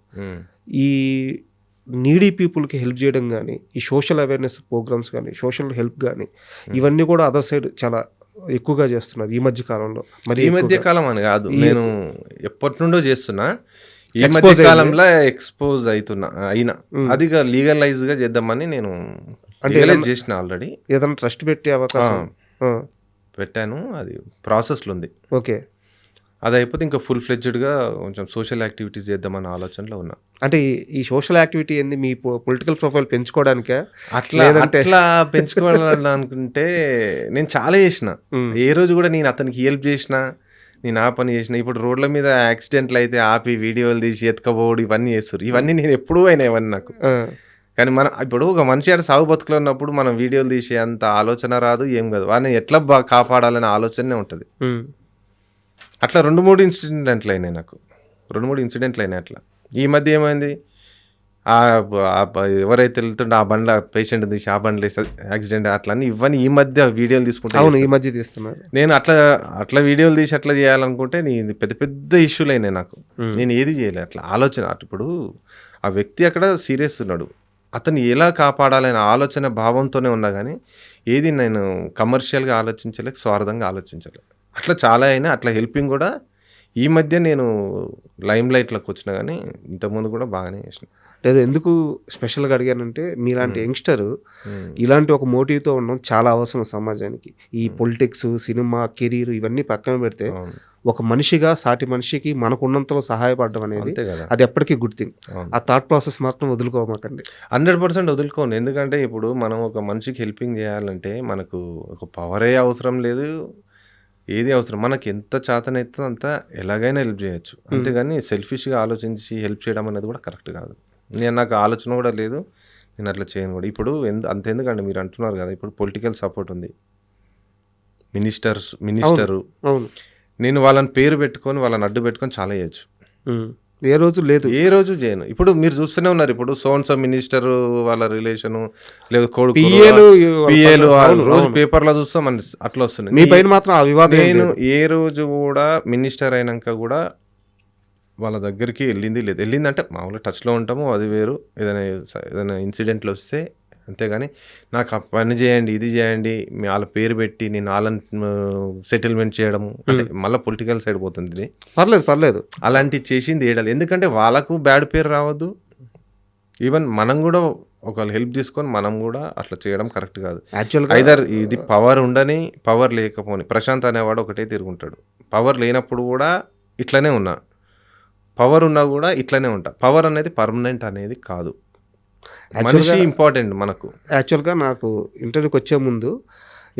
Speaker 1: ఈ నీడీ పీపుల్కి హెల్ప్ చేయడం కానీ, ఈ సోషల్ అవేర్నెస్ ప్రోగ్రామ్స్ కానీ, సోషల్ హెల్ప్ కానీ, ఇవన్నీ కూడా అదర్ సైడ్ చాలా ఎక్కువగా చేస్తున్నారు ఈ మధ్య కాలంలో.
Speaker 2: మరి ఈ మధ్య కాలం అని కాదు, నేను ఎప్పటి నుండో చేస్తున్నా. ఈ మధ్య కాలంలో ఎక్స్పోజ్ అయినా అది లీగలైజ్ గా చేద్దామని నేను చేసిన. ఆల్రెడీ
Speaker 1: ఏదైనా ట్రస్ట్ పెట్టే అవకాశం
Speaker 2: పెట్టాను, అది ప్రాసెస్లో ఉంది.
Speaker 1: ఓకే,
Speaker 2: అది అయిపోతే ఇంకా ఫుల్ ఫ్లెడ్జ్డ్గా కొంచెం సోషల్ యాక్టివిటీస్ చేద్దామన్న ఆలోచనలో ఉన్నా.
Speaker 1: అంటే ఈ సోషల్ యాక్టివిటీ ఏంది మీ పొలిటికల్ ప్రొఫైల్ పెంచుకోవడానికా?
Speaker 2: అట్లా
Speaker 1: లేదంటే
Speaker 2: అట్లా పెంచుకోవాలని అనుకుంటే నేను చాలా చేసిన.
Speaker 1: హ్మ్.
Speaker 2: ఏ రోజు కూడా నేను అతనికి హెల్ప్ చేసిన, నేను ఆ పని చేసిన. ఇప్పుడు రోడ్ల మీద యాక్సిడెంట్లు అయితే ఆపి వీడియోలు తీసి ఎత్తుకపోవడం ఇవన్నీ చేస్తారు. ఇవన్నీ నేను ఎప్పుడూ అయినాయి ఇవన్నీ నాకు.
Speaker 1: ఆ!
Speaker 2: కానీ ఇప్పుడు ఒక మనిషి ఆడ సాగు బతుకులో ఉన్నప్పుడు మనం వీడియోలు తీసే అంత ఆలోచన రాదు, ఏం కాదు. వాడిని ఎట్లా కాపాడాలనే ఆలోచనే ఉంటుంది.
Speaker 1: హ్మ్.
Speaker 2: అట్లా 2-3 ఇన్సిడెంట్లు అయినాయి నాకు. 2-3 ఇన్సిడెంట్లు అయినాయి అట్లా. ఈ మధ్య ఏమైంది, ఎవరైతే వెళ్తుండో ఆ బండ్ల పేషెంట్ తీసి ఆ బండ్లు యాక్సిడెంట్ అట్లా అని ఇవన్నీ ఈ మధ్య వీడియోలు తీసుకుంటే
Speaker 1: అవును. ఈ
Speaker 2: చేస్తారు.
Speaker 1: మధ్య తీస్తున్నారు.
Speaker 2: నేను అట్లా వీడియోలు తీసి అట్లా చేయాలనుకుంటే పెద్ద పెద్ద ఇష్యూలు అయినాయి నాకు.
Speaker 1: హ్మ్.
Speaker 2: నేను ఏది చేయలే అట్లా ఆలోచన. ఇప్పుడు ఆ వ్యక్తి అక్కడ సీరియస్ ఉన్నాడు, అతను ఎలా కాపాడాలనే ఆలోచన భావంతోనే ఉన్నా కానీ ఏది నేను కమర్షియల్గా ఆలోచించలేక స్వార్థంగా ఆలోచించలే. అట్లా చాలా అయినా అట్లా హెల్పింగ్ కూడా ఈ మధ్య నేను లైమ్ లైట్లోకి వచ్చిన, కానీ ఇంతకుముందు కూడా బాగానే చేసిన.
Speaker 1: లేదు ఎందుకు స్పెషల్గా అడిగానంటే మీలాంటి యంగ్స్టర్
Speaker 2: ఉమ్,
Speaker 1: ఇలాంటి ఒక మోటివ్తో ఉండడం చాలా అవసరం సమాజానికి. ఈ పొలిటిక్స్, సినిమా, కెరీర్ ఇవన్నీ పక్కన పెడితే
Speaker 2: అవును,
Speaker 1: ఒక మనిషిగా సాటి మనిషికి మనకున్నంతలో సహాయపడడం అనేది
Speaker 2: అంతే కదా.
Speaker 1: అది ఎప్పటికీ గుడ్ థింగ్.
Speaker 2: అవును,
Speaker 1: ఆ థాట్ ప్రాసెస్ మాత్రం వదులుకోమాకండి.
Speaker 2: 100% వదులుకోండి. ఎందుకంటే ఇప్పుడు మనం ఒక మనిషికి హెల్పింగ్ చేయాలంటే మనకు ఒక పవరే అవసరం లేదు, ఏది అవసరం. మనకి ఎంత చేతనైతుందో అంత ఎలాగైనా హెల్ప్ చేయొచ్చు. అంతేగాని సెల్ఫిష్గా ఆలోచించి హెల్ప్ చేయడం అనేది కూడా కరెక్ట్ కాదు. నాకు ఆలోచన కూడా లేదు, నేను అట్లా చేయను కూడా. ఇప్పుడు అంతెందుకండి, మీరు అంటున్నారు కదా ఇప్పుడు పొలిటికల్ సపోర్ట్ ఉంది, మినిస్టరు,
Speaker 1: అవును.
Speaker 2: నేను వాళ్ళని పేరు పెట్టుకొని వాళ్ళని అడ్డు పెట్టుకొని చాలా చేయొచ్చు.
Speaker 1: ఉమ్. ఏ రోజు లేదు.
Speaker 2: ఏ రోజు చేయను. ఇప్పుడు మీరు చూస్తూనే ఉన్నారు, ఇప్పుడు సోన్సో మినిస్టర్ వాళ్ళ రిలేషను లేదా కొడుకు
Speaker 1: పిఏలు
Speaker 2: పిఏలు
Speaker 1: అవును,
Speaker 2: రోజు
Speaker 1: అవును.
Speaker 2: పేపర్లో చూస్తాం మన అట్లా
Speaker 1: మీ
Speaker 2: వస్తున్నాయి.
Speaker 1: పైన మాత్రం ఆ వివాదం ఏం
Speaker 2: నేను
Speaker 1: లేదు.
Speaker 2: ఏ రోజు కూడా మినిస్టర్ అయినాక కూడా వాళ్ళ దగ్గరికి వెళ్ళింది లేదు. వెళ్ళిందంటే మామూలుగా టచ్లో ఉంటాము, అది వేరు. ఏదైనా ఇన్సిడెంట్లు వస్తే అంతేగాని నాకు ఆ పని చేయండి, ఇది చేయండి, వాళ్ళ పేరు పెట్టి నేను వాళ్ళని సెటిల్మెంట్ చేయడము అంటే మళ్ళీ పొలిటికల్ సైడ్ పోతుంది ఇది.
Speaker 1: పర్లేదు.
Speaker 2: అలాంటివి చేసింది ఏడాలి. ఎందుకంటే వాళ్ళకు బ్యాడ్ పేరు రావద్దు. ఈవెన్ మనం కూడా ఒకళ్ళు హెల్ప్ తీసుకొని మనం కూడా అట్లా చేయడం కరెక్ట్ కాదు.
Speaker 1: యాక్చువల్గా
Speaker 2: ఐదర్ ఇది పవర్ ఉండని పవర్ లేకపోని. ప్రశాంత్ అనేవాడు ఒకటే తిరుగుంటాడు. పవర్ లేనప్పుడు కూడా ఇట్లనే ఉన్నా, పవర్ ఉన్నా కూడా ఇట్లనే ఉంటా. పవర్ అనేది పర్మనెంట్ అనేది కాదు. మనిషి ఇంపార్టెంట్ మనకు.
Speaker 1: యాక్చువల్గా నాకు ఇంటర్వ్యూకి వచ్చే ముందు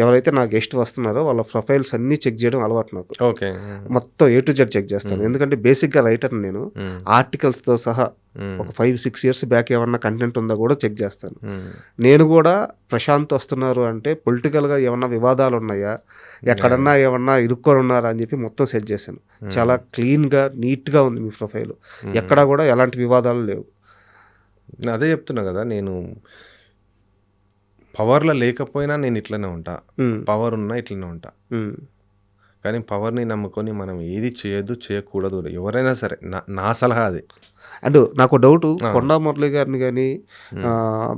Speaker 1: ఎవరైతే నా గెస్ట్ వస్తున్నారో వాళ్ళ ప్రొఫైల్స్ అన్నీ చెక్ చేయడం అలవాటు నాకు.
Speaker 2: ఓకే,
Speaker 1: మొత్తం A to Z చెక్ చేస్తాను. ఎందుకంటే బేసిక్గా రైటర్ నేను. ఆర్టికల్స్తో సహా ఒక 5-6 years బ్యాక్ ఏమన్నా కంటెంట్ ఉందో కూడా చెక్ చేస్తాను. నేను కూడా ప్రశాంత్ వస్తున్నారు అంటే పొలిటికల్గా ఏమన్నా వివాదాలు ఉన్నాయా, ఎక్కడన్నా ఏమన్నా ఇరుక్కొని ఉన్నారా అని చెప్పి మొత్తం సెట్ చేశాను. చాలా క్లీన్గా నీట్గా ఉంది మీ ప్రొఫైల్. ఎక్కడా కూడా ఎలాంటి వివాదాలు లేవు.
Speaker 2: అదే చెప్తున్నా కదా, నేను పవర్లో లేకపోయినా నేను ఇట్లనే ఉంటా, పవర్ ఉన్నా ఇట్లనే ఉంటా. కానీ పవర్ని నమ్ముకొని మనం ఏది చేయకూడదు. ఎవరైనా సరే నా సలహా అది.
Speaker 1: అండ్ నాకు డౌట్, కొండా మురళి గారిని కానీ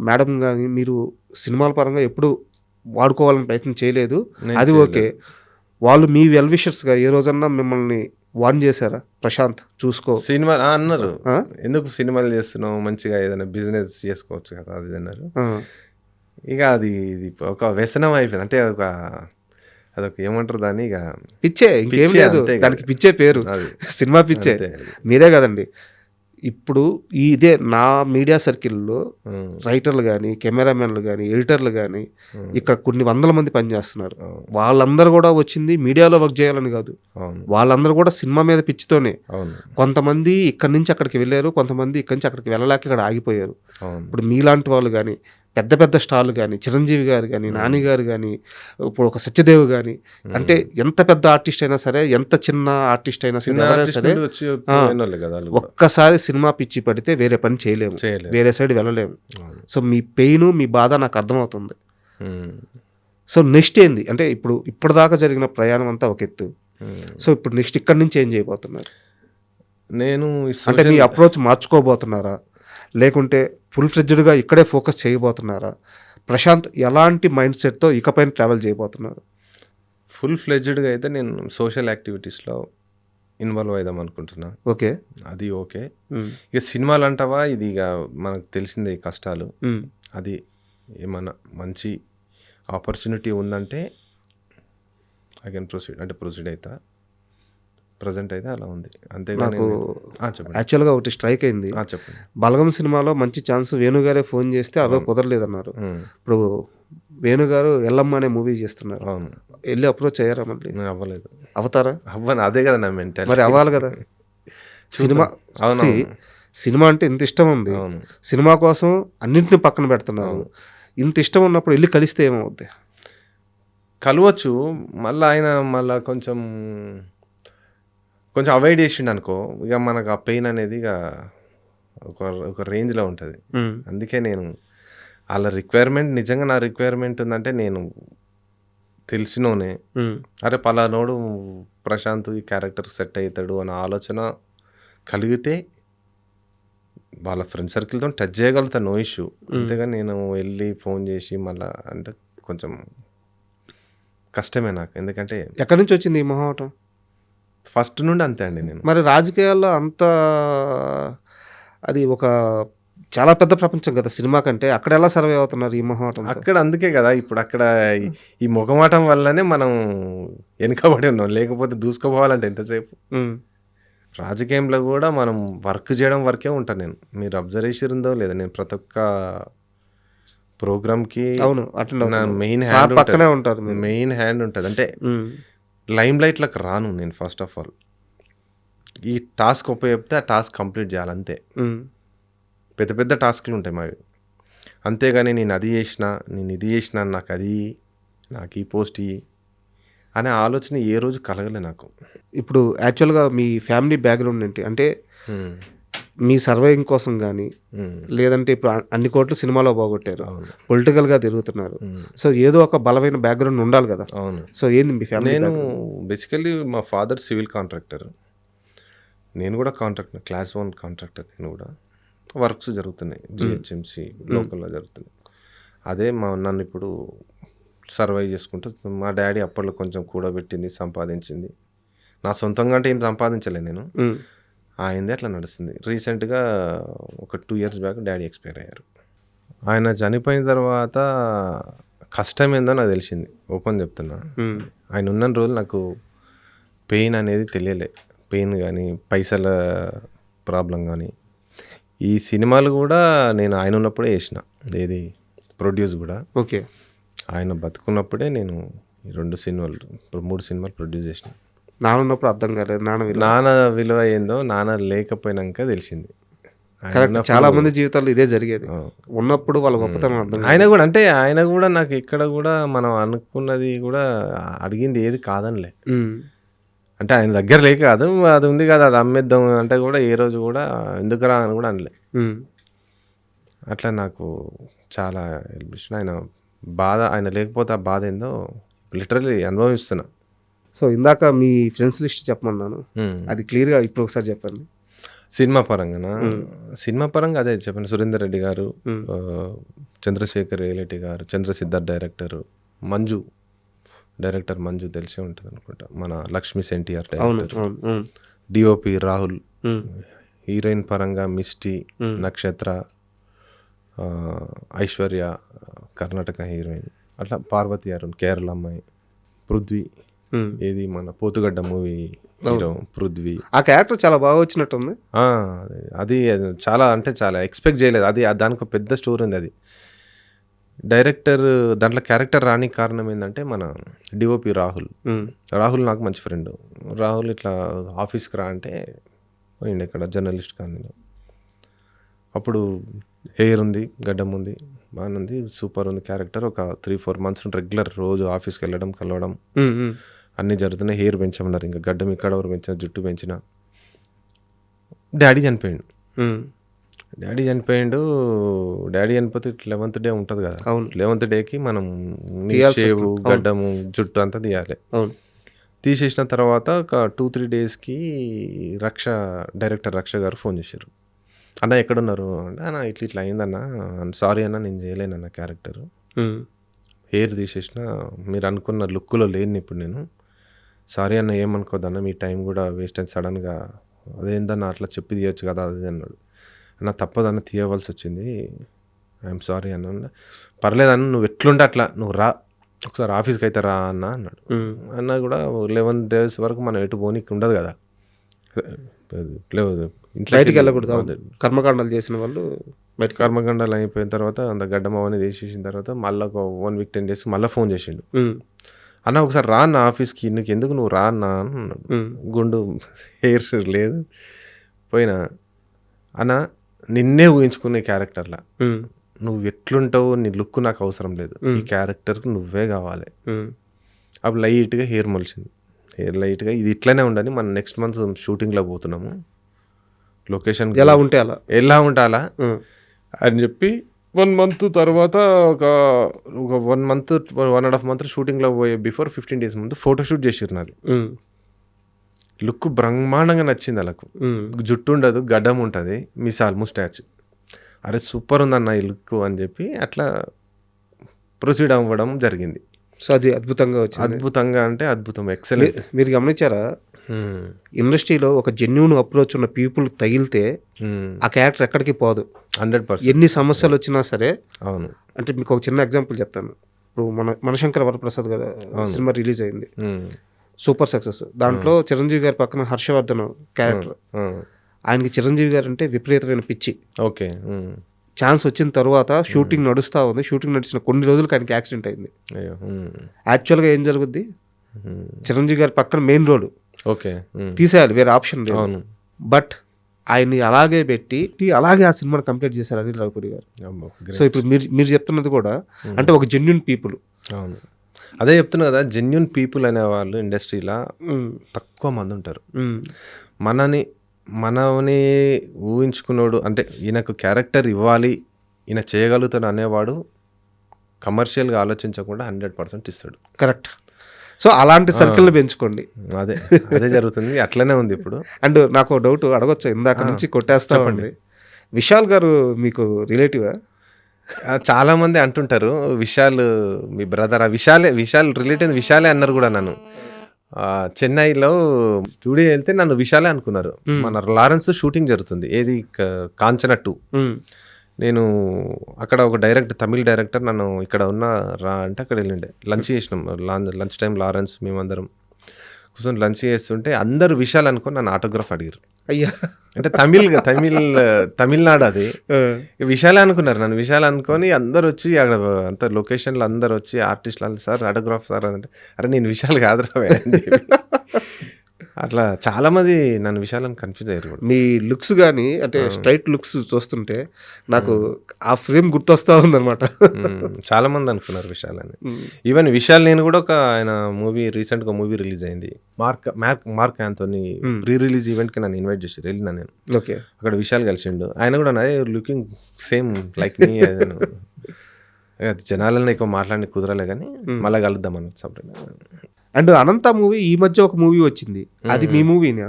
Speaker 1: మేడం కానీ మీరు సినిమాల పరంగా ఎప్పుడు వాడుకోవాలని ప్రయత్నం చేయలేదు, అది ఓకే. వాళ్ళు మీ వెల్ విషర్స్గా ఏ రోజన్నా మిమ్మల్ని వార్న్ చేశారా? ప్రశాంత్ చూసుకో
Speaker 2: సినిమా అన్నారు, ఎందుకు సినిమాలు చేస్తున్నావు, మంచిగా ఏదైనా బిజినెస్ చేసుకోవచ్చు కదా అది అన్నారు. ఇక అది ఒక వ్యసనం అయిపోయింది. అంటే అదొక ఏమంటారు దాన్ని, ఇక
Speaker 1: పిచ్చే, ఇంకేం లేదు దానికి. పిచ్చే పేరు, సినిమా పిచ్చే. మీరే కదండి ఇప్పుడు ఇదే నా మీడియా సర్కిల్లో రైటర్లు కానీ, కెమెరామెన్లు కానీ, ఎడిటర్లు కానీ ఇక్కడ కొన్ని వందల మంది పనిచేస్తున్నారు. వాళ్ళందరూ కూడా వచ్చింది మీడియాలో వర్క్ చేయాలని కాదు, వాళ్ళందరూ కూడా సినిమా మీద పిచ్చితోనే. కొంతమంది ఇక్కడి నుంచి అక్కడికి వెళ్ళారు, కొంతమంది ఇక్కడి నుంచి అక్కడికి వెళ్ళలేక ఇక్కడ ఆగిపోయారు. ఇప్పుడు మీలాంటి వాళ్ళు కానీ, పెద్ద పెద్ద స్టార్లు కానీ, చిరంజీవి గారు కానీ, నాని గారు కానీ, ఇప్పుడు ఒక సత్యదేవ్ కానీ, అంటే ఎంత పెద్ద ఆర్టిస్ట్ అయినా సరే, ఎంత చిన్న ఆర్టిస్ట్ అయినా సరే, ఒక్కసారి సినిమా పిచ్చి పడితే వేరే పని చేయలేము, వేరే సైడ్ వెళ్ళలేము. సో మీ పెయిన్, మీ బాధ నాకు అర్థమవుతుంది. సో నెక్స్ట్ ఏంది అంటే ఇప్పటిదాకా జరిగిన ప్రయాణం అంతా ఒక ఎత్తు. సో ఇప్పుడు నెక్స్ట్ ఇక్కడి నుంచి ఏం చేయబోతున్నారు? అంటే మీ అప్రోచ్ మార్చుకోబోతున్నారా, లేకుంటే ఫుల్ ఫ్లెడ్జ్డ్గా ఇక్కడే ఫోకస్ చేయబోతున్నారా? ప్రశాంత్ ఎలాంటి మైండ్ సెట్తో ఇకపైన ట్రావెల్ చేయబోతున్నారు?
Speaker 2: ఫుల్ ఫ్లెడ్జ్డ్గా అయితే నేను సోషల్ యాక్టివిటీస్లో ఇన్వాల్వ్ అవుదాం అనుకుంటున్నా.
Speaker 1: ఓకే,
Speaker 2: అది ఓకే. ఇక సినిమాలు అంటావా, ఇది ఇక మనకు తెలిసిందే కష్టాలు. అది ఏమన్నా మంచి ఆపర్చునిటీ ఉందంటే ఐ కెన్ ప్రొసీడ్ అవుతా. ప్రజెంట్ అయితే అలా ఉంది. అంతేగాని
Speaker 1: నాకు
Speaker 2: చెప్పండి.
Speaker 1: యాక్చువల్గా ఒకటి స్ట్రైక్ అయింది.
Speaker 2: చెప్పండి.
Speaker 1: బలగం సినిమాలో మంచి ఛాన్స్ వేణుగారే ఫోన్ చేస్తే అదో కుదరలేదన్నారు. ఇప్పుడు వేణుగారు ఎల్లమ్మ అనే మూవీ చేస్తున్నారు.
Speaker 2: అవును.
Speaker 1: వెళ్ళి అప్రోచ్ అయ్యారా మళ్ళీ?
Speaker 2: అవ్వలేదు.
Speaker 1: అవుతారా?
Speaker 2: అవ్వను. అదే కదా నా మెంటాలిటీ.
Speaker 1: మరి అవ్వాలి కదా. సినిమా సినిమా అంటే ఇంత ఇష్టం ఉంది, సినిమా కోసం అన్నింటిని పక్కన పెడుతున్నారు. ఇంత ఇష్టం ఉన్నప్పుడు వెళ్ళి కలిస్తే ఏమవుద్ది?
Speaker 2: కలవచ్చు. మళ్ళీ కొంచెం అవాయిడ్ చేసిండు అనుకో, ఇక మనకు ఆ పెయిన్ అనేది ఇక ఒక రేంజ్లో ఉంటుంది. అందుకే నేను వాళ్ళ రిక్వైర్మెంట్ నిజంగా నా రిక్వైర్మెంట్ ఉందంటే నేను తెలిసినోనే అరే పలానోడు ప్రశాంత్ ఈ క్యారెక్టర్ సెట్ అవుతాడు అన్న ఆలోచన కలిగితే వాళ్ళ ఫ్రెండ్ సర్కిల్తో టచ్ చేయగలుగుతా, నో ఇష్యూ. అంతేగాని నేను వెళ్ళి ఫోన్ చేసి మళ్ళీ అంటే కొంచెం కష్టమే నాకు. ఎందుకంటే
Speaker 1: ఎక్కడి నుంచి వచ్చింది ఈ మొహమాటం?
Speaker 2: ఫస్ట్ నుండి అంతే అండి నేను.
Speaker 1: మరి రాజకీయాల్లో అంత అది ఒక చాలా పెద్ద ప్రపంచం కదా సినిమా కంటే, అక్కడ ఎలా సర్వే అవుతున్నారు ఈ మొహమాటం?
Speaker 2: అక్కడ అందుకే కదా ఇప్పుడు అక్కడ ఈ మొహమాటం వల్లనే మనం వెనుకబడి ఉన్నాం. లేకపోతే దూసుకోపోవాలంటే ఎంతసేపు. రాజకీయంలో కూడా మనం వర్క్ చేయడం వరకే ఉంటాను నేను. మీరు అబ్జర్వ్ చేసిందో లేదా, నేను ప్రతి ఒక్క ప్రోగ్రామ్కి మెయిన్ హ్యాండ్ ఉంటుంది. అంటే లైమ్ లైట్లకు రాను నేను. ఫస్ట్ ఆఫ్ ఆల్ ఈ టాస్క్ చెప్తే ఆ టాస్క్ కంప్లీట్ చేయాలంతే. పెద్ద పెద్ద టాస్క్లు ఉంటాయి మావి. అంతేగాని నేను అది చేసిన, నేను ఇది చేసిన, నాకు ఈ పోస్ట్ ఇయ్యి అనే ఆలోచన ఏ రోజు కలగలే నాకు.
Speaker 1: ఇప్పుడు యాక్చువల్గా మీ ఫ్యామిలీ బ్యాక్గ్రౌండ్ ఏంటి? అంటే మీ సర్వైవింగ్ కోసం కానీ, లేదంటే ఇప్పుడు అన్ని కోట్లు సినిమాలో పోగొట్టారు, పొలిటికల్గా తిరుగుతున్నారు, సో ఏదో ఒక బలమైన బ్యాక్గ్రౌండ్ ఉండాలి కదా.
Speaker 2: అవును.
Speaker 1: సో ఏంది మీ ఫ్యామిలీ?
Speaker 2: నేను బేసికల్లీ మా ఫాదర్ సివిల్ కాంట్రాక్టర్, నేను కూడా కాంట్రాక్టర్, క్లాస్ 1 కాంట్రాక్టర్. నేను కూడా వర్క్స్ జరుగుతున్నాయి జిహెచ్ఎంసి లోకల్లో జరుగుతున్నాయి. అదే నన్ను ఇప్పుడు సర్వైవ్ చేసుకుంటూ, మా డాడీ అప్పట్లో కొంచెం కూడబెట్టింది, సంపాదించింది. నా సొంతంగా అంటే ఏం సంపాదించలే నేను, ఆయనదే అట్లా నడుస్తుంది. రీసెంట్గా ఒక 2 years బ్యాక్ డాడీ ఎక్స్పైర్ అయ్యారు. ఆయన చనిపోయిన తర్వాత కష్టం ఏందో నాకు తెలిసింది, ఓపెన్ చెప్తున్నా. ఆయన ఉన్న రోజులు నాకు పెయిన్ అనేది తెలియలే. పెయిన్ కానీ, పైసల ప్రాబ్లం కానీ. ఈ సినిమాలు కూడా నేను ఆయన ఉన్నప్పుడే చేసిన, ఏది ప్రొడ్యూస్ కూడా.
Speaker 1: ఓకే.
Speaker 2: ఆయన బతుకున్నప్పుడే నేను ఈ 3 సినిమాలు ప్రొడ్యూస్ చేసిన.
Speaker 1: నాన్న ఉన్నప్పుడు అర్థం కాలేదు
Speaker 2: నాన్న విలువ ఏందో, నాన్న లేకపోయినాక తెలిసింది.
Speaker 1: చాలా మంది జీవితాల్లో ఇదే జరిగేది. ఉన్నప్పుడు వాళ్ళ గొప్పతనం అర్థం.
Speaker 2: ఆయన కూడా నాకు ఎక్కడ కూడా మనం అనుకున్నది కూడా అడిగింది ఏది కాదనిలే. అంటే ఆయన దగ్గర లేక కాదు, అది ఉంది కదా అది అమ్మేద్దాం అంటే కూడా ఏ రోజు కూడా ఎందుకురా అని కూడా అనలే. అట్లా నాకు చాలా హెల్ప్ చేసిన ఆయన. ఆయన లేకపోతే ఆ బాధ ఏందో లిటరల్లీ అనుభవిస్తున్నా.
Speaker 1: సో ఇందాక మీ ఫ్రెండ్స్ లిస్ట్ చెప్పమన్నాను, అది క్లియర్గా ఇప్పుడు ఒకసారి చెప్పండి.
Speaker 2: సినిమా పరంగా అదే చెప్పండి. సురేందర్ రెడ్డి గారు, చంద్రశేఖర్ ఏలేటి గారు, చంద్రసిద్ధార్థ్ డైరెక్టర్ మంజు తెలిసే ఉంటుంది అనుకుంటా. మన Lakshmi NTR director. DOP Rahul, heroine పరంగా మిస్టీ, నక్షత్ర, ఐశ్వర్య కర్ణాటక హీరోయిన్, అట్లా పార్వతి అరుణ్ కేరళ అమ్మాయి, పృథ్వీ ఏది మన పోతుగడ్డ మూవీ హీరో పృథ్వీ.
Speaker 1: ఆ క్యారెక్టర్ చాలా బాగా వచ్చినట్టుంది.
Speaker 2: అది చాలా అంటే చాలా ఎక్స్పెక్ట్ చేయలేదు. అది దానికి ఒక పెద్ద స్టోరీ ఉంది. అది డైరెక్టర్ దాంట్లో క్యారెక్టర్ రానికి కారణం ఏంటంటే మన డిఓపి రాహుల్ నాకు మంచి ఫ్రెండ్. రాహుల్ ఇట్లా ఆఫీస్కి రా అంటే పోయిండు, ఇక్కడ జర్నలిస్ట్ కానీ. అప్పుడు హెయిర్ ఉంది, గడ్డం ఉంది, బాగానే ఉంది, సూపర్ ఉంది క్యారెక్టర్. ఒక 3-4 months రెగ్యులర్ రోజు ఆఫీస్కి వెళ్ళడం, కలవడం అన్నీ జరుగుతున్నాయి. హెయిర్ పెంచమన్నారు, ఇంకా గడ్డం ఇక్కడ వరకు పెంచిన, జుట్టు పెంచిన. డాడీ చనిపోయిండు. డాడీ చనిపోతే 11th day ఉంటుంది కదా. 11th dayకి మనం షేవ్, గడ్డము, జుట్టు అంతా తీయాలి. తీసేసిన తర్వాత ఒక 2-3 daysకి డైరెక్టర్ రక్ష గారు ఫోన్ చేశారు. అన్న ఎక్కడున్నారు అంటే, అన్న ఇట్లా అయిందన్న, సారీ అన్న నేను చేయలేనన్న క్యారెక్టర్, హెయిర్ తీసేసిన, మీరు అనుకున్న లుక్లో లేని ఇప్పుడు నేను, సారీ అన్న ఏమనుకోదన్న, మీ టైం కూడా వేస్ట్ అయింది సడన్గా, అదేందన్న అట్లా చెప్పి తీయచ్చు కదా అది అన్నాడు. అన్న తప్పదన్న తీయవలసి వచ్చింది, ఐఎమ్ సారీ అన్న. పర్లేదన్న నువ్వు ఎట్లుంటే అట్లా నువ్వు రా, ఒకసారి ఆఫీస్కి అయితే రా అన్నాడు. అన్న కూడా 11 days వరకు మనం ఎటు పోనీకి ఉండదు కదా.
Speaker 1: బయటికి వెళ్ళకూడదు. కర్మకాండాలు చేసిన వాళ్ళు బయట
Speaker 2: కర్మకాండాలు అయిపోయిన తర్వాత అంత గడ్డం అవన్నీ తీసేసిన తర్వాత మళ్ళీ ఒక 1 వీక్ 10 డేస్ మళ్ళీ ఫోన్ చేసిండు. అన్న ఒకసారి రా అన్న ఆఫీస్కి, నీకు ఎందుకు నువ్వు రా అన్న అన్నాడు. గుండు హెయిర్ లేదు. పోయినా అన్న నిన్నే ఊహించుకునే క్యారెక్టర్లా, నువ్వు ఎట్లుంటావు, నీ లుక్ నాకు అవసరం లేదు, ఈ క్యారెక్టర్కి నువ్వే కావాలి. అప్పుడు లైట్గా హెయిర్ మొలిచింది. హెయిర్ లైట్గా ఇది ఇట్లనే ఉండని మనం నెక్స్ట్ మంత్ షూటింగ్లో పోతున్నాము, లొకేషన్
Speaker 1: ఎలా ఉంటే అలా
Speaker 2: అని చెప్పి 1 మంత్ తర్వాత ఒక 1 మంత్ 1.5 మంత్ షూటింగ్లో పోయే బిఫోర్ 15 డేస్ ముందు ఫోటోషూట్ చేసిర్రు నాది. లుక్ బ్రహ్మాండంగా నచ్చింది వాళ్ళకు. జుట్టు ఉండదు, గడ్డం ఉంటుంది, మిసాల్ ముస్టాచ్. అరే సూపర్ ఉందన్న ఈ లుక్ అని చెప్పి అట్లా ప్రొసీడ్ అవ్వడం జరిగింది.
Speaker 1: సో అది అద్భుతంగా వచ్చింది.
Speaker 2: అద్భుతంగా అంటే అద్భుతం, ఎక్సలెంట్.
Speaker 1: మీరు గమనించారా, ఇండస్ట్రీలో ఒక జెన్యూన్ అప్రోచ్ ఉన్న పీపుల్ తగిలితే ఆ క్యారెక్టర్ ఎక్కడికి పోదు.
Speaker 2: 100%.
Speaker 1: ఎన్ని సమస్యలు వచ్చినా సరే.
Speaker 2: అవును.
Speaker 1: అంటే మీకు ఒక చిన్న ఎగ్జాంపుల్ చెప్తాను. ఇప్పుడు మనశంకర వరప్రసాద్ గారు సినిమా రిలీజ్ అయింది, సూపర్ సక్సెస్. దాంట్లో చిరంజీవి గారి పక్కన హర్షవర్ధన్ క్యారెక్టర్. ఆయనకి చిరంజీవి గారు అంటే విపరీతమైన పిచ్చి.
Speaker 2: ఓకే.
Speaker 1: ఛాన్స్ వచ్చిన తర్వాత షూటింగ్ నడుస్తూ ఉంది. షూటింగ్ నడిచిన కొన్ని రోజులకి ఆయనకి యాక్సిడెంట్ అయింది. యాక్చువల్గా ఏం జరుగుద్ది, చిరంజీవి గారి పక్కన మెయిన్ రోడ్
Speaker 2: ఓకే
Speaker 1: తీసేయాలి, వేరే ఆప్షన్ లేదు. బట్ ఆయన్ని అలాగే పెట్టి అలాగే ఆ సినిమాని కంప్లీట్ చేశారు అనిల్ రావిపూడి గారు. సో ఇప్పుడు మీరు చెప్తున్నది కూడా అంటే ఒక జెన్యూన్ పీపుల్.
Speaker 2: అవును, అదే చెప్తున్నా కదా, జెన్యూన్ పీపుల్ అనే వాళ్ళు ఇండస్ట్రీలో తక్కువ మంది ఉంటారు. మనని ఊహించుకున్నాడు అంటే ఈయనకు క్యారెక్టర్ ఇవ్వాలి, ఈయన చేయగలుగుతాడు అనేవాడు కమర్షియల్గా ఆలోచించకుండా 100% ఇస్తాడు.
Speaker 1: కరెక్ట్. సో అలాంటి సర్కిల్ని పెంచుకోండి.
Speaker 2: అదే జరుగుతుంది, అట్లనే ఉంది ఇప్పుడు.
Speaker 1: అండ్ నాకు డౌట్ అడగొచ్చా, ఇందాక నుంచి కొట్టేస్తామండి. విశాల్ గారు మీకు రిలేటివా?
Speaker 2: చాలా మంది అంటుంటారు విశాల్ మీ బ్రదర్. విశాల్ రిలేటివ్ విశాలే అన్నారు కూడా. నన్ను చెన్నైలో స్టూడియో వెళ్తే నన్ను విశాలే అనుకున్నారు. మన లారెన్స్ షూటింగ్ జరుగుతుంది, ఏది కాంచన 2. నేను అక్కడ ఒక తమిళ్ డైరెక్టర్ నన్ను ఇక్కడ ఉన్న రా అంటే అక్కడ వెళ్ళిండే. లంచ్ చేసినాం, లంచ్ టైం లారెన్స్ మేమందరం కూర్చొని లంచ్ చేస్తుంటే అందరు విశాల్ అనుకొని నన్ను ఆటోగ్రాఫ్ అడిగారు.
Speaker 1: అయ్యా,
Speaker 2: అంటే తమిళనాడు అది. విశాలే అనుకున్నారు నన్ను. విశాల్ అనుకొని అందరు వచ్చి అక్కడ అంత లొకేషన్లో అందరు వచ్చి ఆర్టిస్టులు, సార్ ఆటోగ్రాఫ్ సార్ అంటే, అరే నేను విశాల్ కాదురా అని చెప్పి అట్లా చాలా మంది నన్ను విశాలని కన్ఫ్యూజ్ అయ్యారు.
Speaker 1: మీ లుక్స్ కానీ అంటే స్ట్రైట్ లుక్స్ చూస్తుంటే నాకు ఆ ఫ్రేమ్ గుర్తొస్తా ఉందన్నమాట.
Speaker 2: చాలా మంది అనుకున్నారు విశాల్ అని. ఈవెన్ విశాల్ నేను కూడా ఆయన రీసెంట్గా మూవీ రిలీజ్ అయింది, మార్క్ యాంథోనీ ప్రీ రిలీజ్ ఈవెంట్కి నన్ను ఇన్వైట్ చేసి వెళ్ళినా నేను.
Speaker 1: ఓకే, అక్కడ
Speaker 2: విశాల్ కలిసిండు. ఆయన కూడా లుకింగ్ సేమ్ లైక్ మీ. జనాలను ఎక్కువ మాట్లాడి కుదరలే కానీ మళ్ళీ కలుద్దాం అన్నది సపరేట్.
Speaker 1: అండ్ అనంత మూవీ ఈ మధ్య ఒక మూవీ వచ్చింది, అది మీ మూవీనా?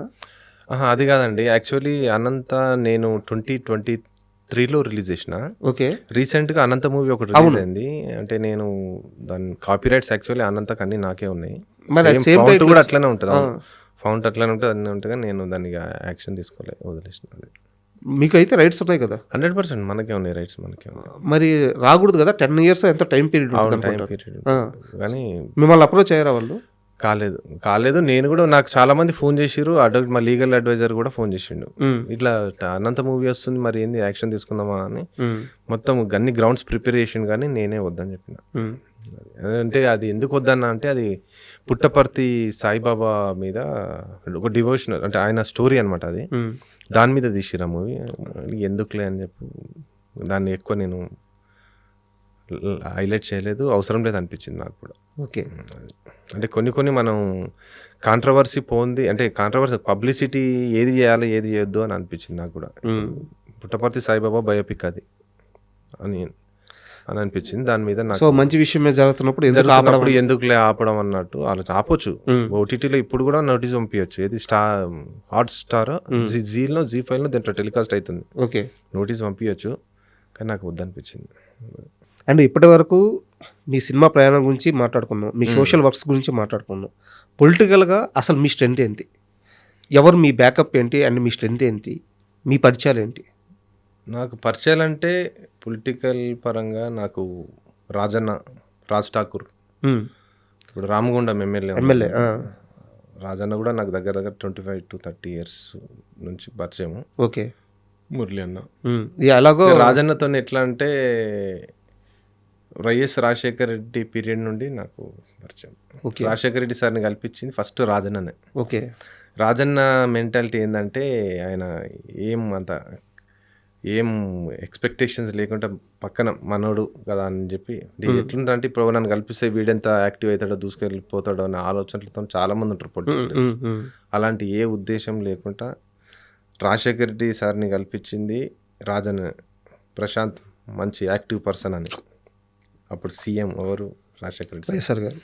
Speaker 2: అది కాదండి, యాక్చువల్లీ అనంత నేను 2023లో రిలీజ్ చేసిన.
Speaker 1: ఓకే,
Speaker 2: రీసెంట్గా అనంత మూవీ ఒకటి రిలీజ్ అయింది. అంటే నేను దాని కాపీ రైట్స్ యాక్చువల్లీ అనంతకు అన్ని నాకే ఉన్నాయి. ఫౌంట్ కూడా అట్లనే ఉంటుంది, ఫౌంట్ అట్లనే ఉంటుంది, అన్నీ ఉంటుంది. కానీ నేను దానికి యాక్షన్ తీసుకోలే, వదిలేసిన. అది
Speaker 1: మీకు అయితే రైట్స్ ఉన్నాయి కదా?
Speaker 2: 100% మనకే ఉన్నాయి రైట్స్, మనకే ఉన్నాయి.
Speaker 1: మరి రాకూడదు కదా, 10 years ఎంతో టైం పీరియడ్
Speaker 2: కానీ
Speaker 1: మిమ్మల్ని అప్రోచ్ అయ్యారా వాళ్ళు?
Speaker 2: కాలేదు. నేను కూడా, నాకు చాలా మంది ఫోన్ చేసిరు. మా లీగల్ అడ్వైజర్ కూడా ఫోన్ చేసిండు, ఇట్లా అనంత మూవీ వస్తుంది మరి ఏంది యాక్షన్ తీసుకుందామా అని. మొత్తం అన్ని గ్రౌండ్స్ ప్రిపేర్ చేసిండు కానీ నేనే వద్దని చెప్పిన. అంటే అది ఎందుకు వద్దన్నా అంటే, అది పుట్టపర్తి సాయిబాబా మీద ఒక డివోషనల్, అంటే ఆయన స్టోరీ అనమాట. అది దాని మీద తీసిరా మూవీ, ఎందుకులే అని చెప్పి దాన్ని ఎక్కువ నేను హైలైట్ చేయలేదు, అవసరం లేదు అనిపించింది నాకు కూడా.
Speaker 1: ఓకే,
Speaker 2: అంటే కొన్ని మనం కాంట్రవర్సీ పోంది, అంటే కాంట్రవర్సీ పబ్లిసిటీ ఏది చేయాలి ఏది చేయొద్దు అని అనిపించింది నాకు కూడా. పుట్టపర్తి సాయిబాబా బయోపిక్ అది అని అనిపించింది. దాని మీద నాకు
Speaker 1: మంచి విషయమే జరుగుతున్నప్పుడు
Speaker 2: ఎందుకులే ఆపడం అన్నట్టు ఆపొచ్చు. ఓటీటీలో ఇప్పుడు కూడా నోటీస్ పంపించచ్చు, ఏది హాట్స్టార్, జీలో, జీ5లో దీంట్లో టెలికాస్ట్ అవుతుంది.
Speaker 1: ఓకే,
Speaker 2: నోటీస్ పంపించచ్చు, కానీ నాకు వద్దనిపించింది.
Speaker 1: అండ్ ఇప్పటి వరకు మీ సినిమా ప్రయాణం గురించి మాట్లాడుకున్నాం, మీ సోషల్ వర్క్స్ గురించి మాట్లాడుకున్నాం. పొలిటికల్గా అసలు మీ స్ట్రెంత్ ఏంటి, ఎవరు మీ బ్యాకప్ ఏంటి, అండ్ మీ స్ట్రెంత్ ఏంటి, మీ పరిచయాలు ఏంటి?
Speaker 2: నాకు పరిచయాలు అంటే పొలిటికల్ పరంగా నాకు రాజ్ ఠాకూర్, ఇప్పుడు రామగుండం ఎమ్మెల్యే రాజన్న కూడా నాకు దగ్గర దగ్గర 25 to 30 ఇయర్స్ నుంచి పరిచయము.
Speaker 1: ఓకే.
Speaker 2: మురళి అన్న.
Speaker 1: ఎలాగో
Speaker 2: రాజన్నతో ఎట్లా అంటే వైఎస్ రాజశేఖర రెడ్డి పీరియడ్ నుండి నాకు పరిచయం.
Speaker 1: ఓకే.
Speaker 2: రాజశేఖర రెడ్డి సార్ని కల్పించింది ఫస్ట్ రాజన్ననే.
Speaker 1: ఓకే.
Speaker 2: రాజన్న మెంటాలిటీ ఏంటంటే ఆయన ఏం ఎక్స్పెక్టేషన్స్ లేకుండా పక్కన మనోడు కదా అని చెప్పి ఎట్లుందంటే ఇప్పుడు నన్ను కల్పిస్తే వీడెంత యాక్టివ్ అవుతాడో దూసుకెళ్ళిపోతాడో అనే ఆలోచనలతో చాలామంది ఉంటారు పొలిటికల్. అలాంటి ఏ ఉద్దేశం లేకుండా రాజశేఖర రెడ్డి సార్ని కల్పించింది రాజన్న. ప్రశాంత్ మంచి యాక్టివ్ పర్సన్ అని. అప్పుడు సీఎం ఎవరు? రాజశేఖర రెడ్డి
Speaker 1: వైఎస్ఆర్ గారు.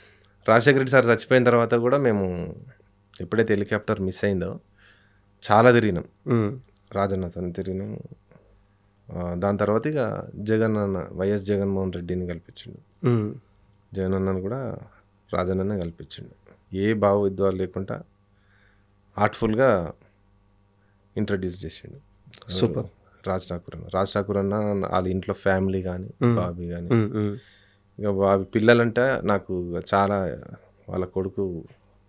Speaker 2: రాజశేఖర రెడ్డి సార్ చచ్చిపోయిన తర్వాత కూడా మేము ఎప్పుడైతే హెలికాప్టర్ మిస్ అయిందో చాలా తిరిగినాం. రాజన్నతో తిరిగినాం. దాని తర్వాత ఇక జగన్ అన్న వైఎస్ జగన్మోహన్ రెడ్డిని కల్పించిండు. జగన్ అన్నను కూడా రాజన్ననే కల్పించిండు. ఏ భావోద్వాలు లేకుండా హార్ట్ఫుల్గా ఇంట్రడ్యూస్ చేసిండు.
Speaker 1: సూపర్.
Speaker 2: రాజ్ ఠాకూర్ అన్న వాళ్ళ ఇంట్లో ఫ్యామిలీ కానీ బాబీ కానీ ఇక బాబీ పిల్లలంటే నాకు చాలా వాళ్ళ కొడుకు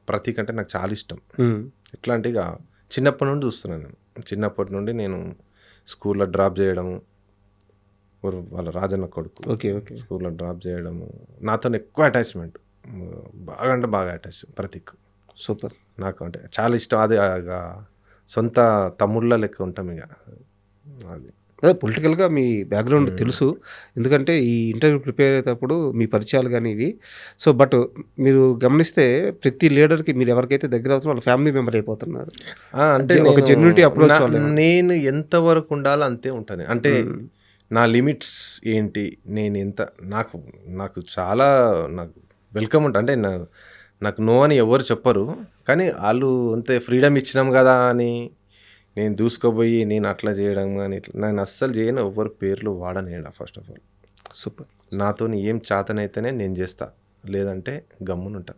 Speaker 2: ప్రతీక్ అంటే నాకు చాలా ఇష్టం. ఎట్లా అంటే ఇక చిన్నప్పటి నుండి చూస్తున్నాను నేను. చిన్నప్పటి నుండి నేను స్కూల్లో డ్రాప్ చేయడము, వాళ్ళ రాజన్న కొడుకు
Speaker 1: ఓకే. ఓకే.
Speaker 2: స్కూల్లో డ్రాప్ చేయడము, నాతో ఎక్కువ అటాచ్మెంట్, బాగా అంటే బాగా అటాచ్ ప్రతీక్.
Speaker 1: సూపర్.
Speaker 2: నాకు అంటే చాలా ఇష్టం. అది ఇక సొంత తమ్ముళ్ళ లెక్క ఉంటాం ఇక. అది
Speaker 1: అదే పొలిటికల్గా మీ బ్యాక్గ్రౌండ్ తెలుసు, ఎందుకంటే ఈ ఇంటర్వ్యూ ప్రిపేర్ అయ్యేటప్పుడు మీ పరిచయాలు కానీ ఇవి. సో బట్ మీరు గమనిస్తే ప్రతి లీడర్కి మీరు ఎవరికైతే దగ్గర అవుతారో వాళ్ళ ఫ్యామిలీ మెంబర్ అయిపోతున్నారు.
Speaker 2: అంటే
Speaker 1: ఒక జెన్యూనిటీ అప్రోచ్
Speaker 2: నేను ఎంతవరకు ఉండాలో అంతే ఉంటుంది. అంటే నా లిమిట్స్ ఏంటి, నేను ఎంత నాకు చాలా నాకు వెల్కమ్ ఉంటుంది. అంటే నాకు నో అని ఎవరు చెప్పరు, కానీ వాళ్ళు అంతే ఫ్రీడమ్ ఇచ్చినాం కదా అని నేను దూసుకోపోయి నేను అట్లా చేయడం కానీ ఇట్లా నేను అస్సలు చేయను. ఎవరి పేర్లు వాడనేడా. First of all
Speaker 1: super.
Speaker 2: నాతో ఏం చేతనైతేనే నేను చేస్తా, లేదంటే గమ్మునుంటా.